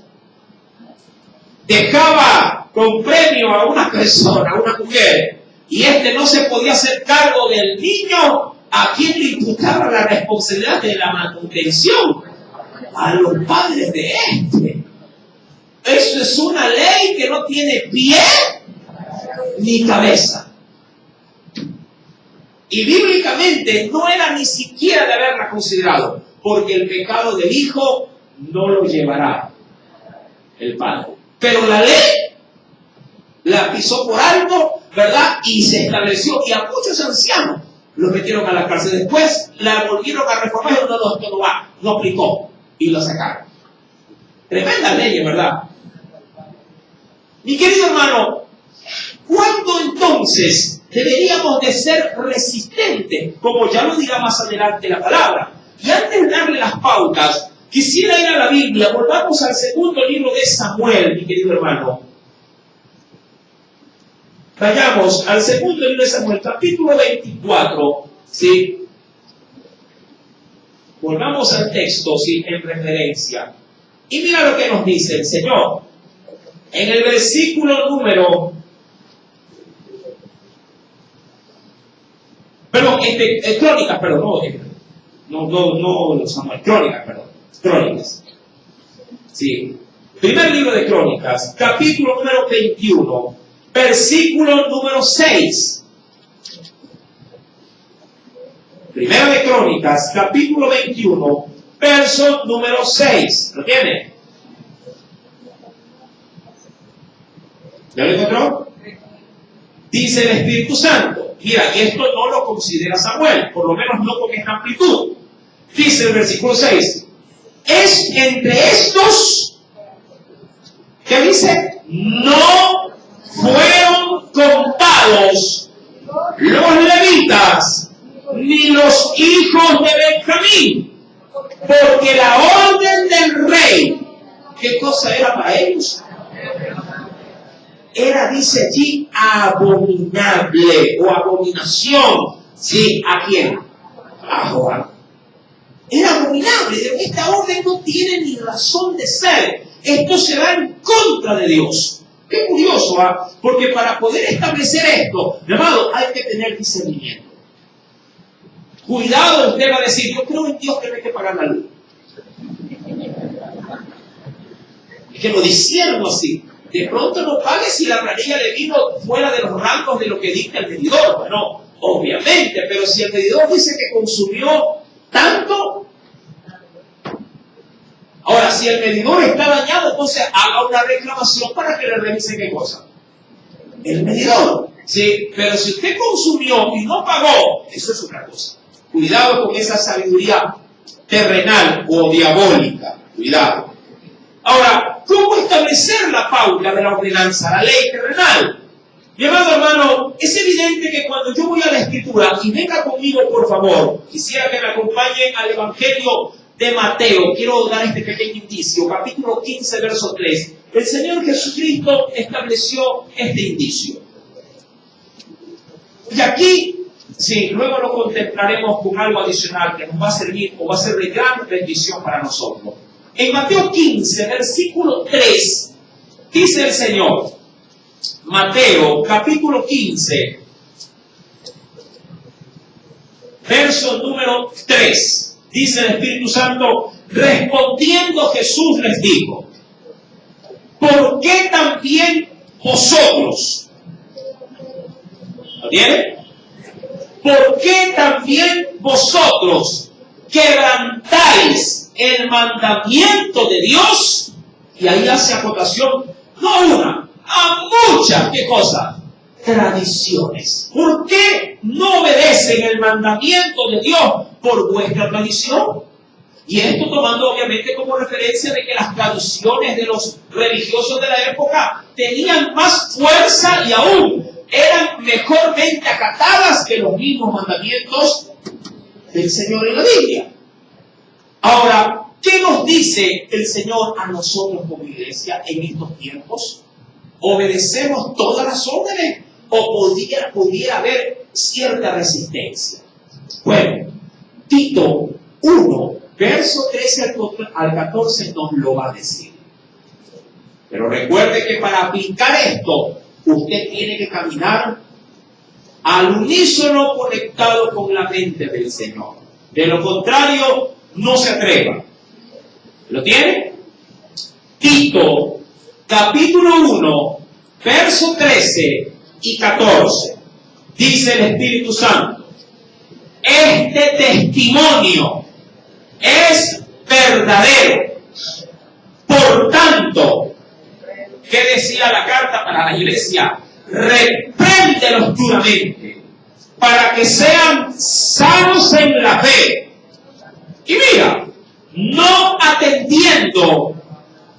[SPEAKER 1] dejaba con premio a una persona, a una mujer, y no se podía hacer cargo del niño, ¿a quién le imputaba la responsabilidad de la manutención? A los padres de Eso es una ley que no tiene pie ni cabeza. Y bíblicamente no era ni siquiera de haberla considerado, porque el pecado del hijo no lo llevará el padre. Pero la ley la pisó por alto, ¿verdad? Y se estableció, y a muchos ancianos los metieron a la cárcel. Después la volvieron a reformar y no aplicó y lo sacaron. Tremenda ley, ¿verdad? Mi querido hermano, ¿cuándo entonces deberíamos de ser resistentes, como ya lo dirá más adelante la palabra. Y antes de darle las pautas, quisiera ir a la Biblia. Volvamos al segundo libro de Samuel, mi querido hermano. Vayamos al segundo libro de Samuel, capítulo 24, ¿sí? Volvamos al texto, ¿sí? En referencia. Y mira lo que nos dice el Señor. En el versículo número... Perdón, Crónicas, perdón, no Samuel, Crónicas, perdón. Crónicas. Sí. Primer libro de Crónicas, capítulo número 21, versículo número 6. Primera de Crónicas, capítulo 21, verso número 6. ¿Lo tiene? ¿Ya lo encontró? Dice el Espíritu Santo. Mira, y esto no lo considera Samuel, por lo menos no con esta amplitud. Dice el versículo 6. Es entre estos que dice, no fueron contados los levitas ni los hijos de Benjamín, porque la orden del rey, ¿qué cosa era para ellos? Era, dice allí, abominable o abominación. ¿Sí? ¿A quién? A Joab. Era abominable. Esta orden no tiene ni razón de ser. Esto se va en contra de Dios. Qué curioso, ¿ah? Porque para poder establecer esto, mi amado, hay que tener discernimiento. Cuidado, usted va a decir, yo creo en Dios que no hay que pagar la luz. Es que lo discierno así. De pronto no pague si la planilla de vino fuera de los rangos de lo que dicta el medidor. Bueno, obviamente, pero si el medidor dice que consumió tanto, ahora si el medidor está dañado, entonces haga una reclamación para que le revise qué cosa. El medidor. Sí, pero si usted consumió y no pagó, eso es otra cosa. Cuidado con esa sabiduría terrenal o diabólica. Cuidado. Ahora, ¿cómo establecer la pauta de la ordenanza, la ley terrenal? Mi amado hermano, es evidente que cuando yo voy a la Escritura, y venga conmigo por favor, quisiera que me acompañen al Evangelio de Mateo, quiero dar este pequeño indicio, capítulo 15, verso 3. El Señor Jesucristo estableció este indicio. Y aquí, sí, luego lo contemplaremos con algo adicional que nos va a servir o va a ser de gran bendición para nosotros. En Mateo 15, versículo 3, dice el Señor, Mateo capítulo 15, verso número 3, dice el Espíritu Santo, respondiendo Jesús les dijo, ¿por qué también vosotros? ¿Lo tienen? ¿Por qué también vosotros quebrantáis el mandamiento de Dios? Y ahí hace acotación, no una, a muchas, ¿qué cosa? Tradiciones. ¿Por qué no obedecen el mandamiento de Dios? Por vuestra tradición. Y esto tomando obviamente como referencia de que las tradiciones de los religiosos de la época tenían más fuerza y aún eran mejormente acatadas que los mismos mandamientos del Señor en la Biblia. Ahora, ¿qué nos dice el Señor a nosotros como iglesia en estos tiempos? ¿Obedecemos todas las órdenes o pudiera haber cierta resistencia? Bueno, Tito 1, verso 13 al 14 nos lo va a decir. Pero recuerde que para aplicar esto, usted tiene que caminar al unísono conectado con la mente del Señor. De lo contrario, no se atreva. ¿Lo tiene? Tito, capítulo 1, verso 13 y 14. Dice el Espíritu Santo, este testimonio es verdadero. Por tanto, ¿qué decía la carta para la iglesia? Repréndelos duramente, para que sean sanos en la fe. Y mira, no atendiendo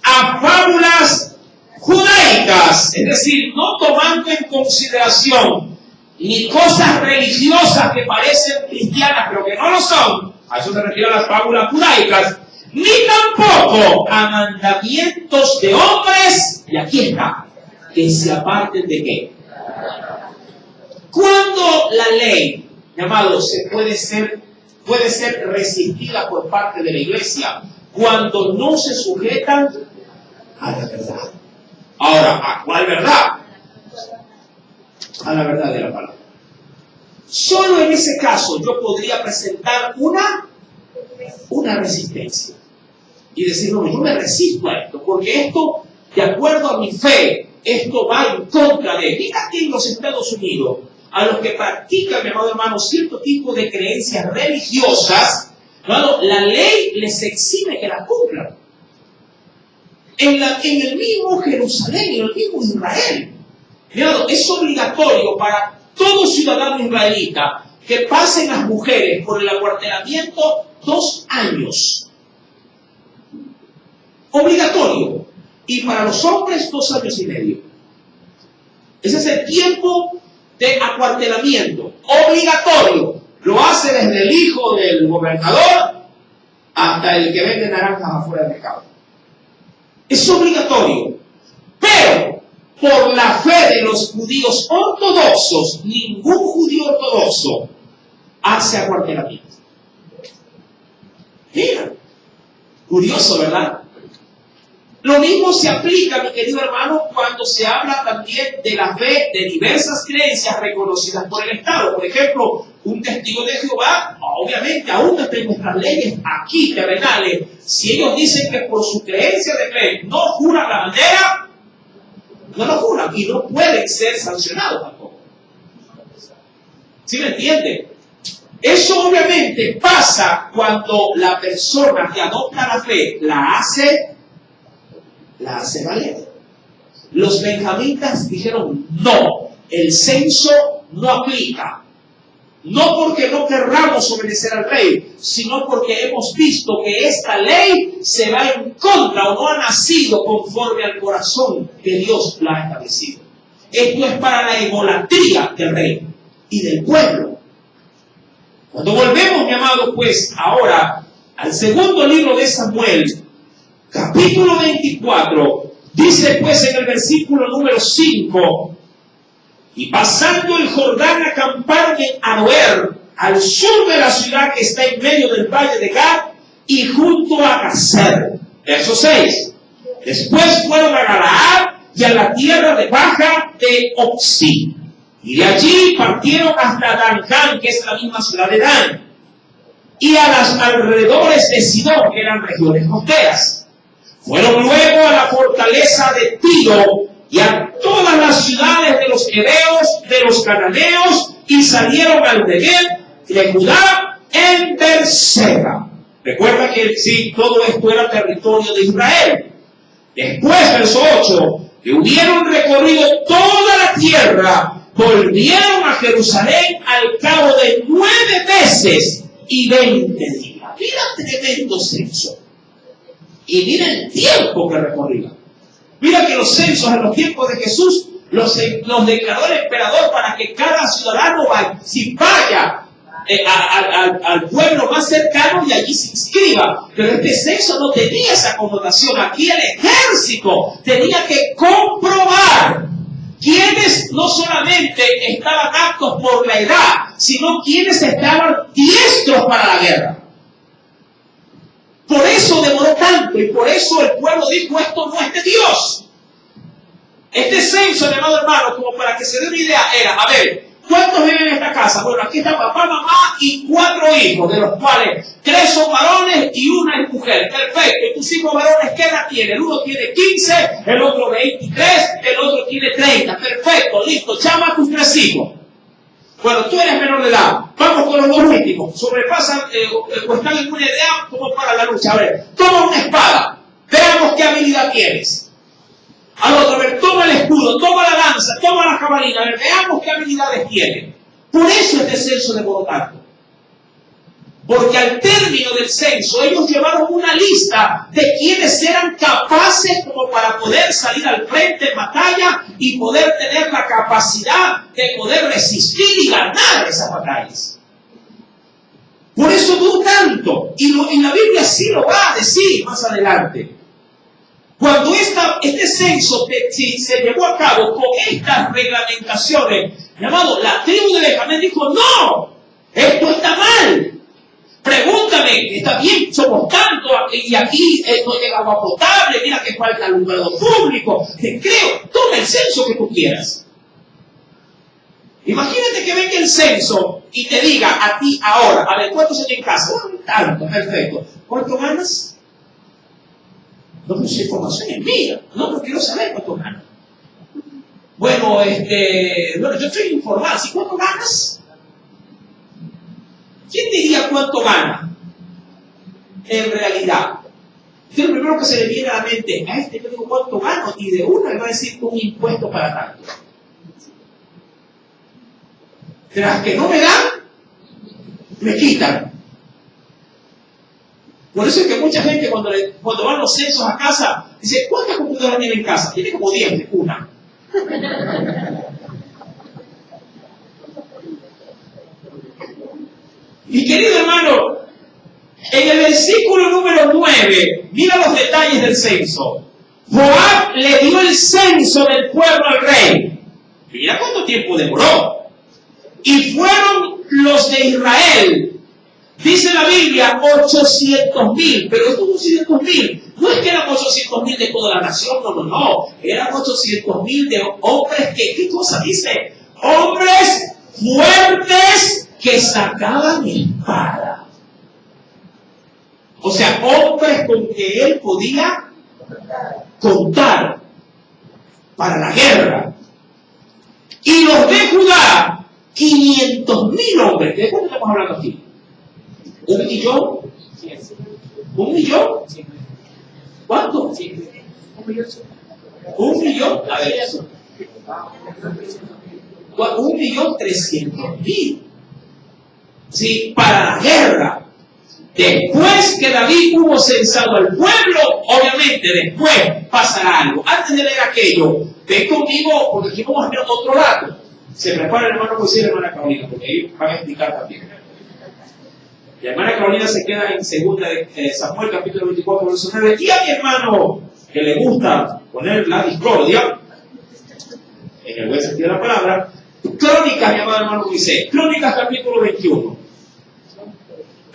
[SPEAKER 1] a fábulas judaicas, es decir, no tomando en consideración ni cosas religiosas que parecen cristianas pero que no lo son, a eso se refiere a las fábulas judaicas, ni tampoco a mandamientos de hombres, y aquí está, que se aparten de qué. Cuando la ley, mi amado, puede ser resistida por parte de la iglesia, cuando no se sujetan a la verdad. Ahora, ¿a cuál verdad? A la verdad de la palabra. Solo en ese caso yo podría presentar una resistencia y decir, no, yo me resisto a esto, porque esto, de acuerdo a mi fe, esto va en contra de... Fíjate en los Estados Unidos, a los que practican, mi amado hermano, cierto tipo de creencias religiosas, hermano, la ley les exime que las cumplan. En el mismo Jerusalén, en el mismo Israel, mirado, es obligatorio para todo ciudadano israelita que pasen las mujeres por el acuartelamiento 2 años. Obligatorio. Y para los hombres 2 años y medio. Ese es el tiempo de acuartelamiento. Obligatorio. Lo hace desde el hijo del gobernador hasta el que vende naranjas afuera del mercado. Es obligatorio. Pero por la fe de los judíos ortodoxos, ningún judío ortodoxo hace acuartelamiento. Mira, curioso, ¿verdad? Lo mismo se aplica, mi querido hermano, cuando se habla también de la fe de diversas creencias reconocidas por el Estado. Por ejemplo, un testigo de Jehová, obviamente, aún desde nuestras leyes aquí terrenales, si ellos dicen que por su creencia de fe no juran la bandera, no lo juran y no pueden ser sancionados tampoco. ¿Sí me entiende? Eso obviamente pasa cuando la persona que adopta la fe la hace valer. Los benjamitas dijeron no, el censo no aplica. No porque no querramos obedecer al rey, sino porque hemos visto que esta ley se va en contra o no ha nacido conforme al corazón que Dios la ha establecido. Esto es para la idolatría del rey y del pueblo. Cuando volvemos, mi amado, pues ahora al segundo libro de Samuel, capítulo 24, dice pues en el versículo número 5, y pasando el Jordán acamparon en Aroer, al sur de la ciudad que está en medio del valle de Gad, y junto a Gazer. Verso 6. Después fueron a Galaad y a la tierra de Baja de Oxí. Y de allí partieron hasta Dancán, que es la misma ciudad de Dan, y a los alrededores de Sidón, que eran regiones costeras. Fueron luego a la fortaleza de Tiro y a todas las ciudades de los heveos, de los cananeos, y salieron al Negev de Judá en Berseba. Recuerda que sí, todo esto era territorio de Israel. Después, verso 8, que hubieron recorrido toda la tierra, volvieron a Jerusalén al cabo de 9 meses y 20 días. Mira, tremendo censo. Y mira el tiempo que recorría. Mira que los censos en los tiempos de Jesús los declaró el emperador para que cada ciudadano vaya al pueblo más cercano y allí se inscriba. Pero este censo no tenía esa connotación. Aquí el ejército tenía que comprobar quienes no solamente estaban aptos por la edad, sino quienes estaban diestros para la guerra. Por eso demoró tanto y por eso el pueblo dijo, esto no es de Dios. Este censo, mi amado hermano, como para que se dé una idea, era, a ver, ¿cuántos viven en esta casa? Bueno, aquí está papá, mamá y 4 hijos, de los cuales 3 son varones y 1 es mujer. Perfecto. ¿Y tus hijos varones qué edad tienen? Uno tiene 15, el otro 23, el otro tiene 30. Perfecto, listo. Llama a tus 3 hijos. Bueno, tú eres menor de edad. Vamos con los 2 últimos. Sobrepasan o están en una idea como para la lucha. A ver, toma una espada. Veamos qué habilidad tienes. Al otro, a ver, toma el escudo, toma la lanza, toma la jabalina. A ver, veamos qué habilidades tiene. Por eso este censo demoró tanto. Porque al término del censo, ellos llevaron una lista de quienes eran capaces como para poder salir al frente en batalla y poder tener la capacidad de poder resistir y ganar esas batallas. Por eso duró tanto. Y la Biblia sí lo va a decir más adelante. Cuando este censo se llevó a cabo con estas reglamentaciones, llamado la tribu de Benjamín dijo, no, esto está mal. Pregúntame, está bien, somos tantos y aquí no llega agua potable, mira que falta alumbrado público, te creo, toma el censo que tú quieras. Imagínate que venga el censo y te diga a ti ahora, a ver, ¿cuántos hay en casa? Tanto, perfecto. ¿Cuánto ganas? No, pues esa información es mía, no quiero saber cuánto ganas. Bueno, yo estoy informado, ¿sí cuánto ganas? ¿Quién diría cuánto gana? En realidad. Lo primero que se le viene a la mente, a yo digo cuánto gano, y de uno le va a decir un impuesto para tanto. Tras que no me dan, me quitan. Por eso es que mucha gente cuando van los censos a casa, dice, ¿cuántas computadoras tiene en casa? Tiene como 10, una. Mi querido hermano, en el versículo número 9, mira los detalles del censo. Joab le dio el censo del pueblo al rey. Mira cuánto tiempo demoró. Y fueron los de Israel, dice la Biblia, 800,000. Pero estos 800,000, no es que eran 800,000 de toda la nación, no. Eran 800,000 de hombres que, ¿qué cosa dice? Hombres fuertes que sacaban espada. O sea, hombres con que él podía contar para la guerra. Y los de Judá, 500,000 hombres. ¿De cuánto estamos hablando aquí? ¿1 millón? ¿1 millón? ¿Cuánto? 1 millón. A ver eso. 1.300.000. Sí, para la guerra. Después que David hubo censado al pueblo, obviamente después pasará algo. Antes de leer aquello, ven conmigo, porque aquí vamos a ver otro dato. Se prepara el hermano José y la hermana Carolina, porque ellos van a explicar también. La hermana Carolina se queda en segunda de Samuel, capítulo 24, verso 9. Y a mi hermano, que le gusta poner la discordia, en el buen sentido de la palabra, Crónicas, mi amado hermano Moisés, Crónicas capítulo 21,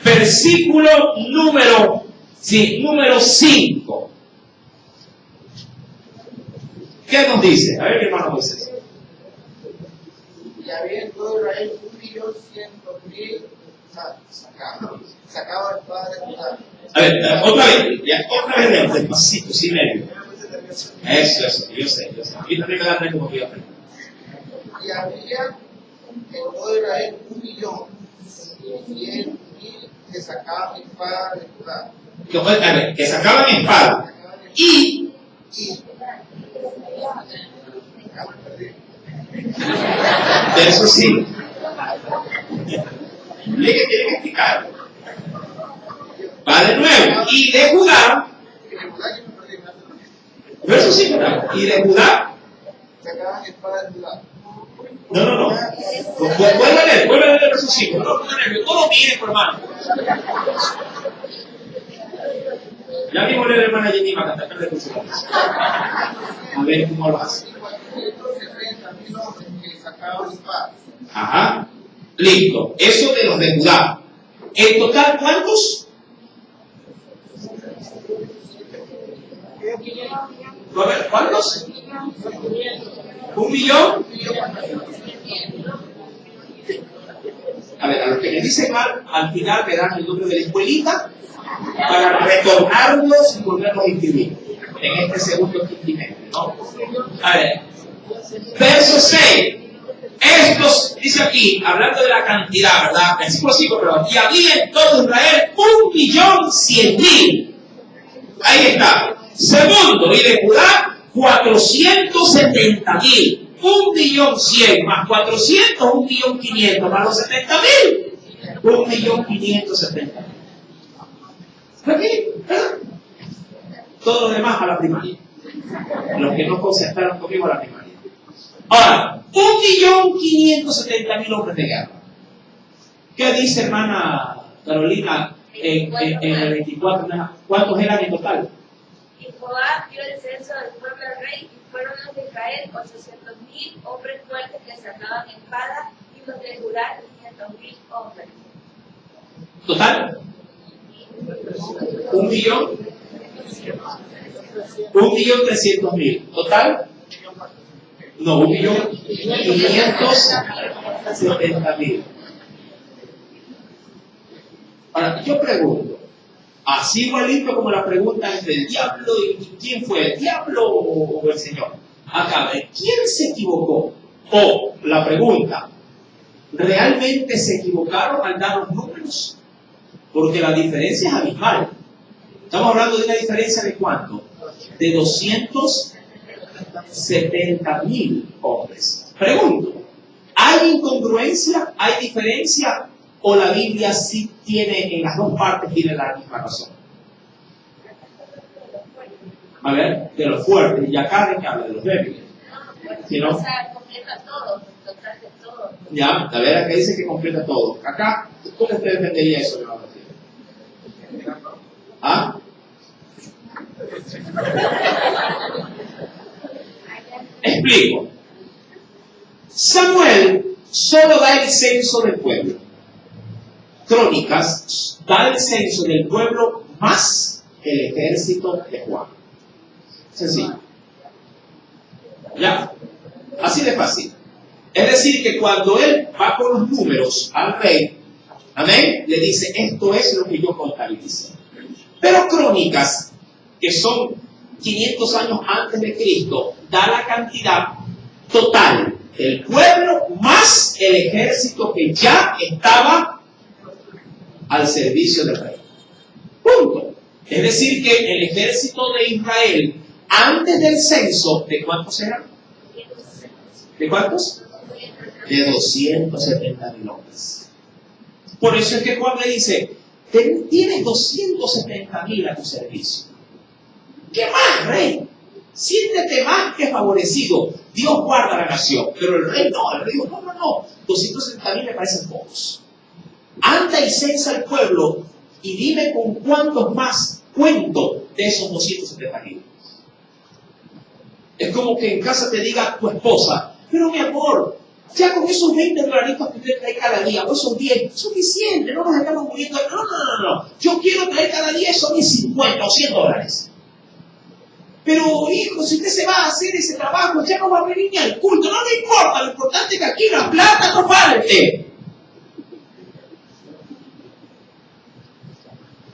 [SPEAKER 1] versículo número 5. ¿Qué nos dice? A ver, mi hermano Moisés.
[SPEAKER 2] Y había en todo Israel 1.100.000 sacaba espada de Judá.
[SPEAKER 1] A ver, otra vez, despacito, sin nervio. Eso, yo sé. Aquí también me da nervio como yo aprendo.
[SPEAKER 2] Y había en todo Israel 1.100.000 que sacaban espada de Judá.
[SPEAKER 1] A ver, que sacaban espada. Y de eso sí. Le que tiene que explicar. Va de nuevo. Y de Judá. Verso 5. Y de Judá.
[SPEAKER 2] Sacaban espada de Judá.
[SPEAKER 1] No. Vuelve a leer el verso 5. No, todo bien, hermano. Ya mismo le hermana Jenny va a cantar de tus ojos. A ver cómo lo hace.
[SPEAKER 2] 470.000 hombres que sacaban espadas.
[SPEAKER 1] Ajá. Listo. Eso de los de Judá. En total, ¿cuántos? A ver, ¿cuántos? 1 millón. A ver, a los que me dicen mal, al final me dan el nombre de la escuelita para retornarlos y volverlos a inscribir en este segundo quintimestre, ¿no? A ver, verso 6. Estos, dice aquí, hablando de la cantidad, ¿verdad? Versículo 5, perdón. Y había en todo Israel 1.100.000. Ahí está. Segundo, y de Judá 470.000. 1.100.000 más 400, 1.500.000 más los 70.000. 1.570.000. Aquí, ¿verdad? Todos los demás a la primaria. Los que no concertaron conmigo a la primaria. Ahora, 1.570.000 hombres de guerra. ¿Qué dice hermana Carolina en el 24? ¿Cuántos eran en total?
[SPEAKER 3] Y Joab dio el censo del pueblo al rey, y fueron los de Israel 800.000 hombres fuertes que sacaban espadas, y los de Judá 500.000 hombres.
[SPEAKER 1] ¿Total? 1.300.000. ¿Total? No, 1.570.000. Ahora, yo pregunto, así igualito como la pregunta entre el diablo y quién fue, el diablo o el Señor. Acá, ¿quién se equivocó? O la pregunta, ¿realmente se equivocaron al dar los números? Porque la diferencia es abismal. Estamos hablando de una diferencia de ¿cuánto? De 270.000 hombres. Pregunto, ¿hay incongruencia? ¿Hay diferencia? ¿O la Biblia sí tiene, en las dos partes, tiene la misma razón? A ver, de los fuertes, y acá de que habla de los débiles. ¿Sí, no?
[SPEAKER 3] O sea, completa todo, total de todo.
[SPEAKER 1] Ya, a ver, acá dice que completa todo. Acá, ¿cómo usted entendería eso, hermano? ¿Ah? Explico. Samuel solo da el censo del pueblo. Crónicas da el censo del pueblo más el ejército de Juan. Sencillo. ¿Ya? Así de fácil. Es decir, que cuando él va con los números al rey, amén, le dice, esto es lo que yo contabilicé. Pero Crónicas, que son 500 años antes de Cristo, da la cantidad total del pueblo más el ejército que ya estaba al servicio del rey. Punto. Es decir, que el ejército de Israel, antes del censo, ¿de cuántos eran? ¿De cuántos? De 270.000 hombres. Por eso es que Juan le dice, tienes 270.000 a tu servicio. ¿Qué más, rey? Siéntete más que favorecido. Dios guarda la nación. Pero el rey no. El rey dijo, no. 270.000 me parecen pocos. Anda y censa al pueblo y dime con cuántos más cuento de esos 270.000. Es como que en casa te diga tu esposa, pero mi amor, ya con esos 20 dolaritos que usted trae cada día, o esos 10, suficiente, no nos estamos muriendo. No. Yo quiero traer cada día esos 50 o 100 dólares. Pero, hijo, si usted se va a hacer ese trabajo, ya no va a venir ni al culto. No le importa, lo importante es que aquí la plata no falte.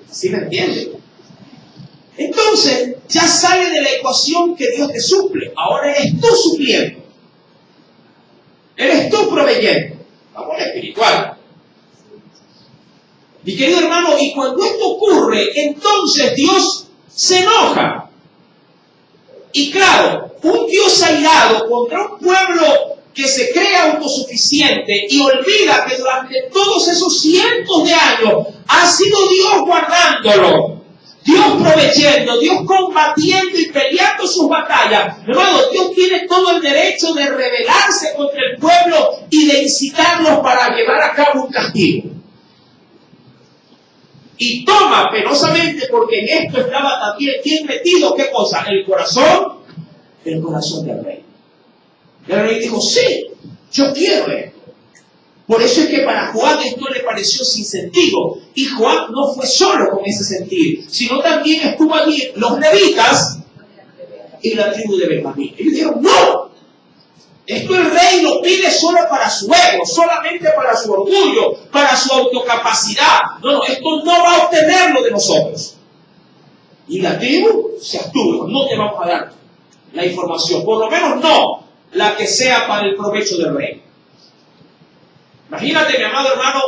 [SPEAKER 1] ¿Sí me entiende? Entonces, ya sale de la ecuación que Dios te suple. Ahora eres tú supliendo. Eres tú proveyendo. Amor espiritual. Mi querido hermano, y cuando esto ocurre, entonces Dios se enoja. Y claro, un Dios airado contra un pueblo que se cree autosuficiente y olvida que durante todos esos cientos de años ha sido Dios guardándolo, Dios proveyendo, Dios combatiendo y peleando sus batallas. Hermano, Dios tiene todo el derecho de rebelarse contra el pueblo y de incitarlos para llevar a cabo un castigo. Y toma penosamente, porque en esto estaba también bien metido, ¿qué cosa? El corazón del rey. El rey dijo, sí, yo quiero esto. Por eso es que para Joab esto le pareció sin sentido. Y Joab no fue solo con ese sentir, sino también estuvo allí los levitas y la tribu de Benjamín. Ellos dijeron, no, esto el rey lo pide solo para su ego, solamente para su orgullo, para su autocapacidad. No, esto no va a obtenerlo de nosotros. Y la tribu se abstuvo, no te vamos a dar la información, por lo menos no la que sea para el provecho del rey. Imagínate, mi amado hermano,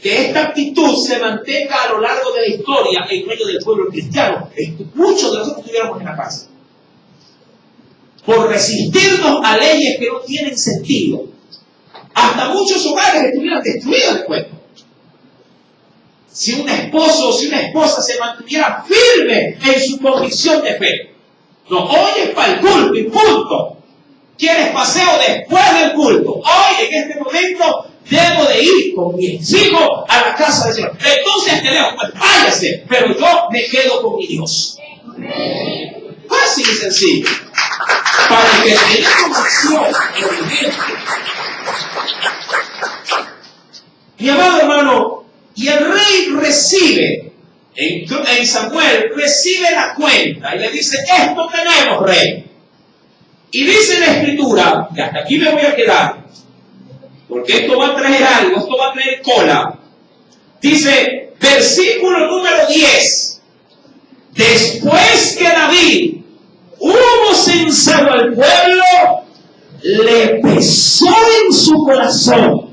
[SPEAKER 1] que esta actitud se mantenga a lo largo de la historia en medio del pueblo cristiano. Muchos de nosotros estuviéramos en la cárcel por resistirnos a leyes que no tienen sentido. Hasta muchos hogares estuvieran destruidos después. si un esposo o si una esposa se mantuviera firme en su convicción de fe. No, hoy es para el culto y punto. ¿Quieres paseo después del culto? Hoy, en este momento, debo de ir con mis hijos a la casa del Señor. Entonces te dejo, pues váyase, pero yo me quedo con mi Dios. Fácil y sencillo. Para el que tenga convicción, evidente. Mi amado hermano, y el rey recibe, en Samuel, recibe la cuenta y le dice, esto tenemos, rey. Y dice la Escritura, y hasta aquí me voy a quedar, porque esto va a traer algo, esto va a traer cola. Dice, versículo número 10, después que David hubo censado al pueblo, le pesó en su corazón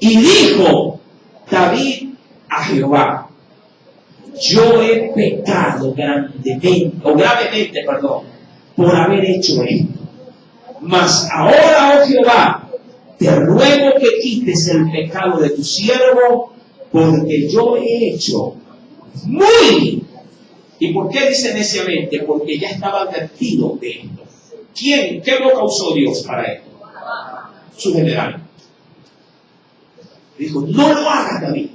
[SPEAKER 1] y dijo David a Jehová, yo he pecado gravemente, por haber hecho esto. Mas ahora, oh Jehová, te ruego que quites el pecado de tu siervo, porque yo he hecho muy. ¿Y por qué dice neciamente? Porque ya estaba advertido de esto. ¿Quién? ¿Qué lo causó Dios para esto? Su general. Dijo, no lo hagas, David.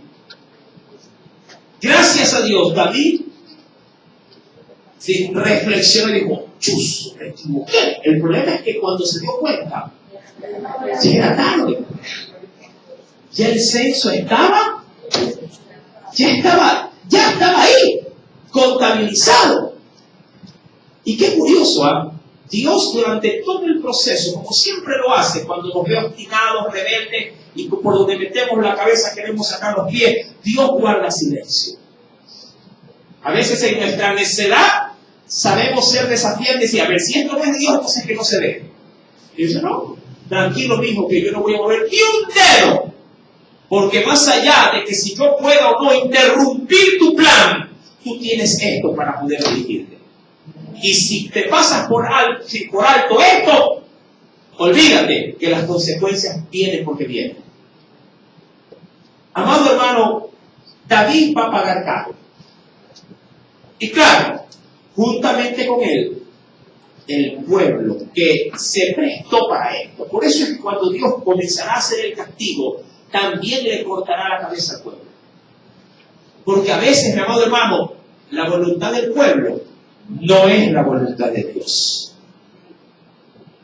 [SPEAKER 1] Gracias a Dios, David reflexionó y dijo, chus, me equivoqué. El problema es que cuando se dio cuenta, ya era tarde. Ya el censo estaba ahí, contabilizado. Y qué curioso, ¿ah? Dios durante todo el proceso, como siempre lo hace, cuando nos ve obstinados, rebeldes, y por donde metemos la cabeza queremos sacar los pies, Dios guarda silencio. A veces en nuestra necedad sabemos ser desafiantes y a ver, si esto no es de Dios, entonces que no se ve. Y dice, no, tranquilo mismo, que yo no voy a mover ni un dedo. Porque más allá de que si yo puedo o no interrumpir tu plan, tú tienes esto para poder dirigirte. Y si te pasas por alto esto, olvídate que las consecuencias vienen porque vienen. Amado hermano, David va a pagar caro. Y claro, juntamente con él, el pueblo que se prestó para esto. Por eso es que cuando Dios comenzará a hacer el castigo, también le cortará la cabeza al pueblo. Porque a veces, mi amado hermano, la voluntad del pueblo no es la voluntad de Dios.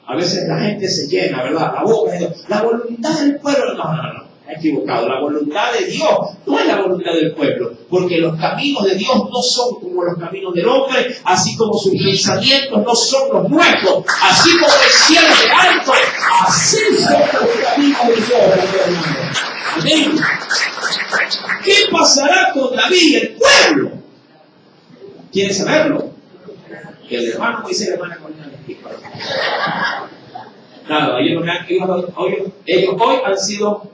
[SPEAKER 1] A veces la gente se llena, ¿verdad? La boca de Dios. La voluntad del pueblo, no. Ha equivocado. La voluntad de Dios no es la voluntad del pueblo, porque los caminos de Dios no son como los caminos del hombre, así como sus pensamientos no son los nuestros, así como el cielo es alto, así son los caminos de Dios. Amén. ¿Qué pasará con David y el pueblo? ¿Quieren saberlo? Que el hermano Moisés y la hermana Corina les explica. Nada, ellos hoy han sido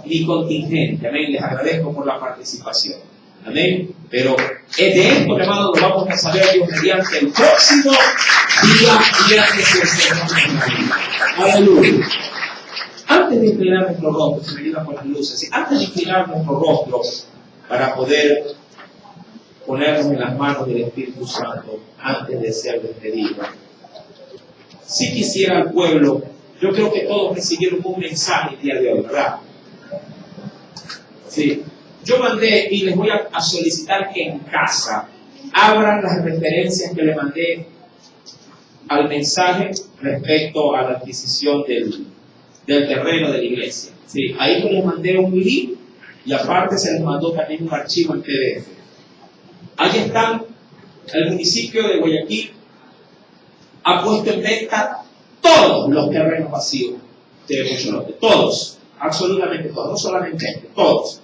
[SPEAKER 1] mi contingente, amén, les agradezco por la participación, amén, pero de esto, mi hermano, lo vamos a saber Dios mediante el próximo día viernes del Señor. Aleluya. Antes de inclinar nuestro rostro, se me ayuda con las luces, antes de inclinar nuestro rostro para poder ponernos en las manos del Espíritu Santo, antes de ser despedido, si quisiera el pueblo, yo creo que todos recibieron un mensaje el día de hoy, ¿verdad? Sí. Yo mandé y les voy a solicitar que en casa abran las referencias que le mandé al mensaje respecto a la adquisición del terreno de la iglesia. Sí. Ahí yo les mandé un link y aparte se les mandó también un archivo en PDF. Ahí están. El municipio de Guayaquil ha puesto en venta todos los terrenos vacíos de Mucho Norte. Todos. Absolutamente todos. No solamente todos.